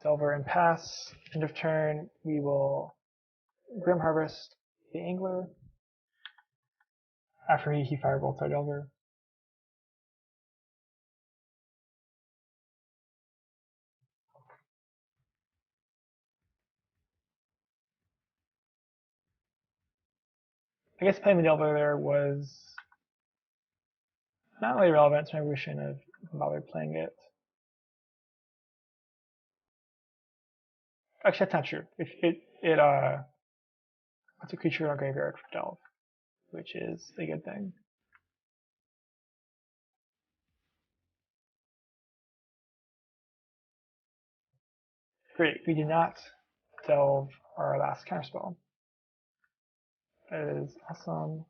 Delver and pass. End of turn, we will Grim Harvest the Angler. After he firebolts our Delver. I guess playing the Delver there was not really relevant, so maybe we shouldn't have bothered playing it. Actually, that's not true. It's a creature in our graveyard for Delve, which is a good thing. Great, we did not delve our last counterspell. That is awesome.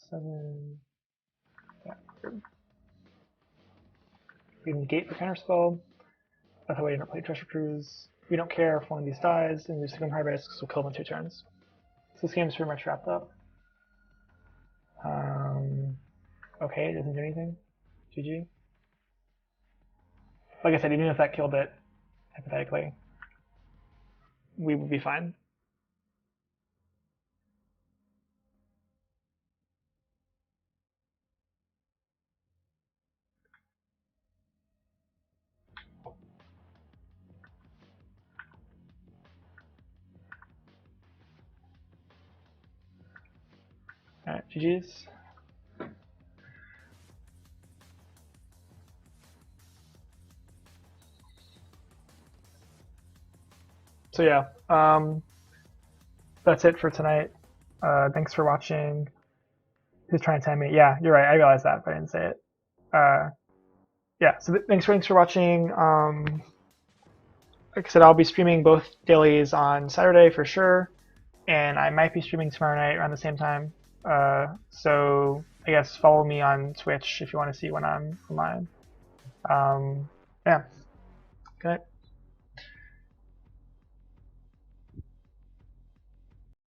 Seven. Yeah, good. We negate the counterspell. That's why we didn't play Treasure Cruise. We don't care if one of these dies, and we just Grim Harvest, because we'll kill them in 2 turns. So this game is pretty much wrapped up. Okay, it doesn't do anything. GG. Like I said, even if that killed it, hypothetically, we would be fine. Alright, GG's. So yeah, that's it for tonight. Thanks for watching. Who's trying to time me? Yeah, you're right. I realized that, but I didn't say it. Yeah, so thanks for watching. Like I said, I'll be streaming both dailies on Saturday for sure, and I might be streaming tomorrow night around the same time. So I guess follow me on Twitch if you want to see when I'm online. Yeah. Good night.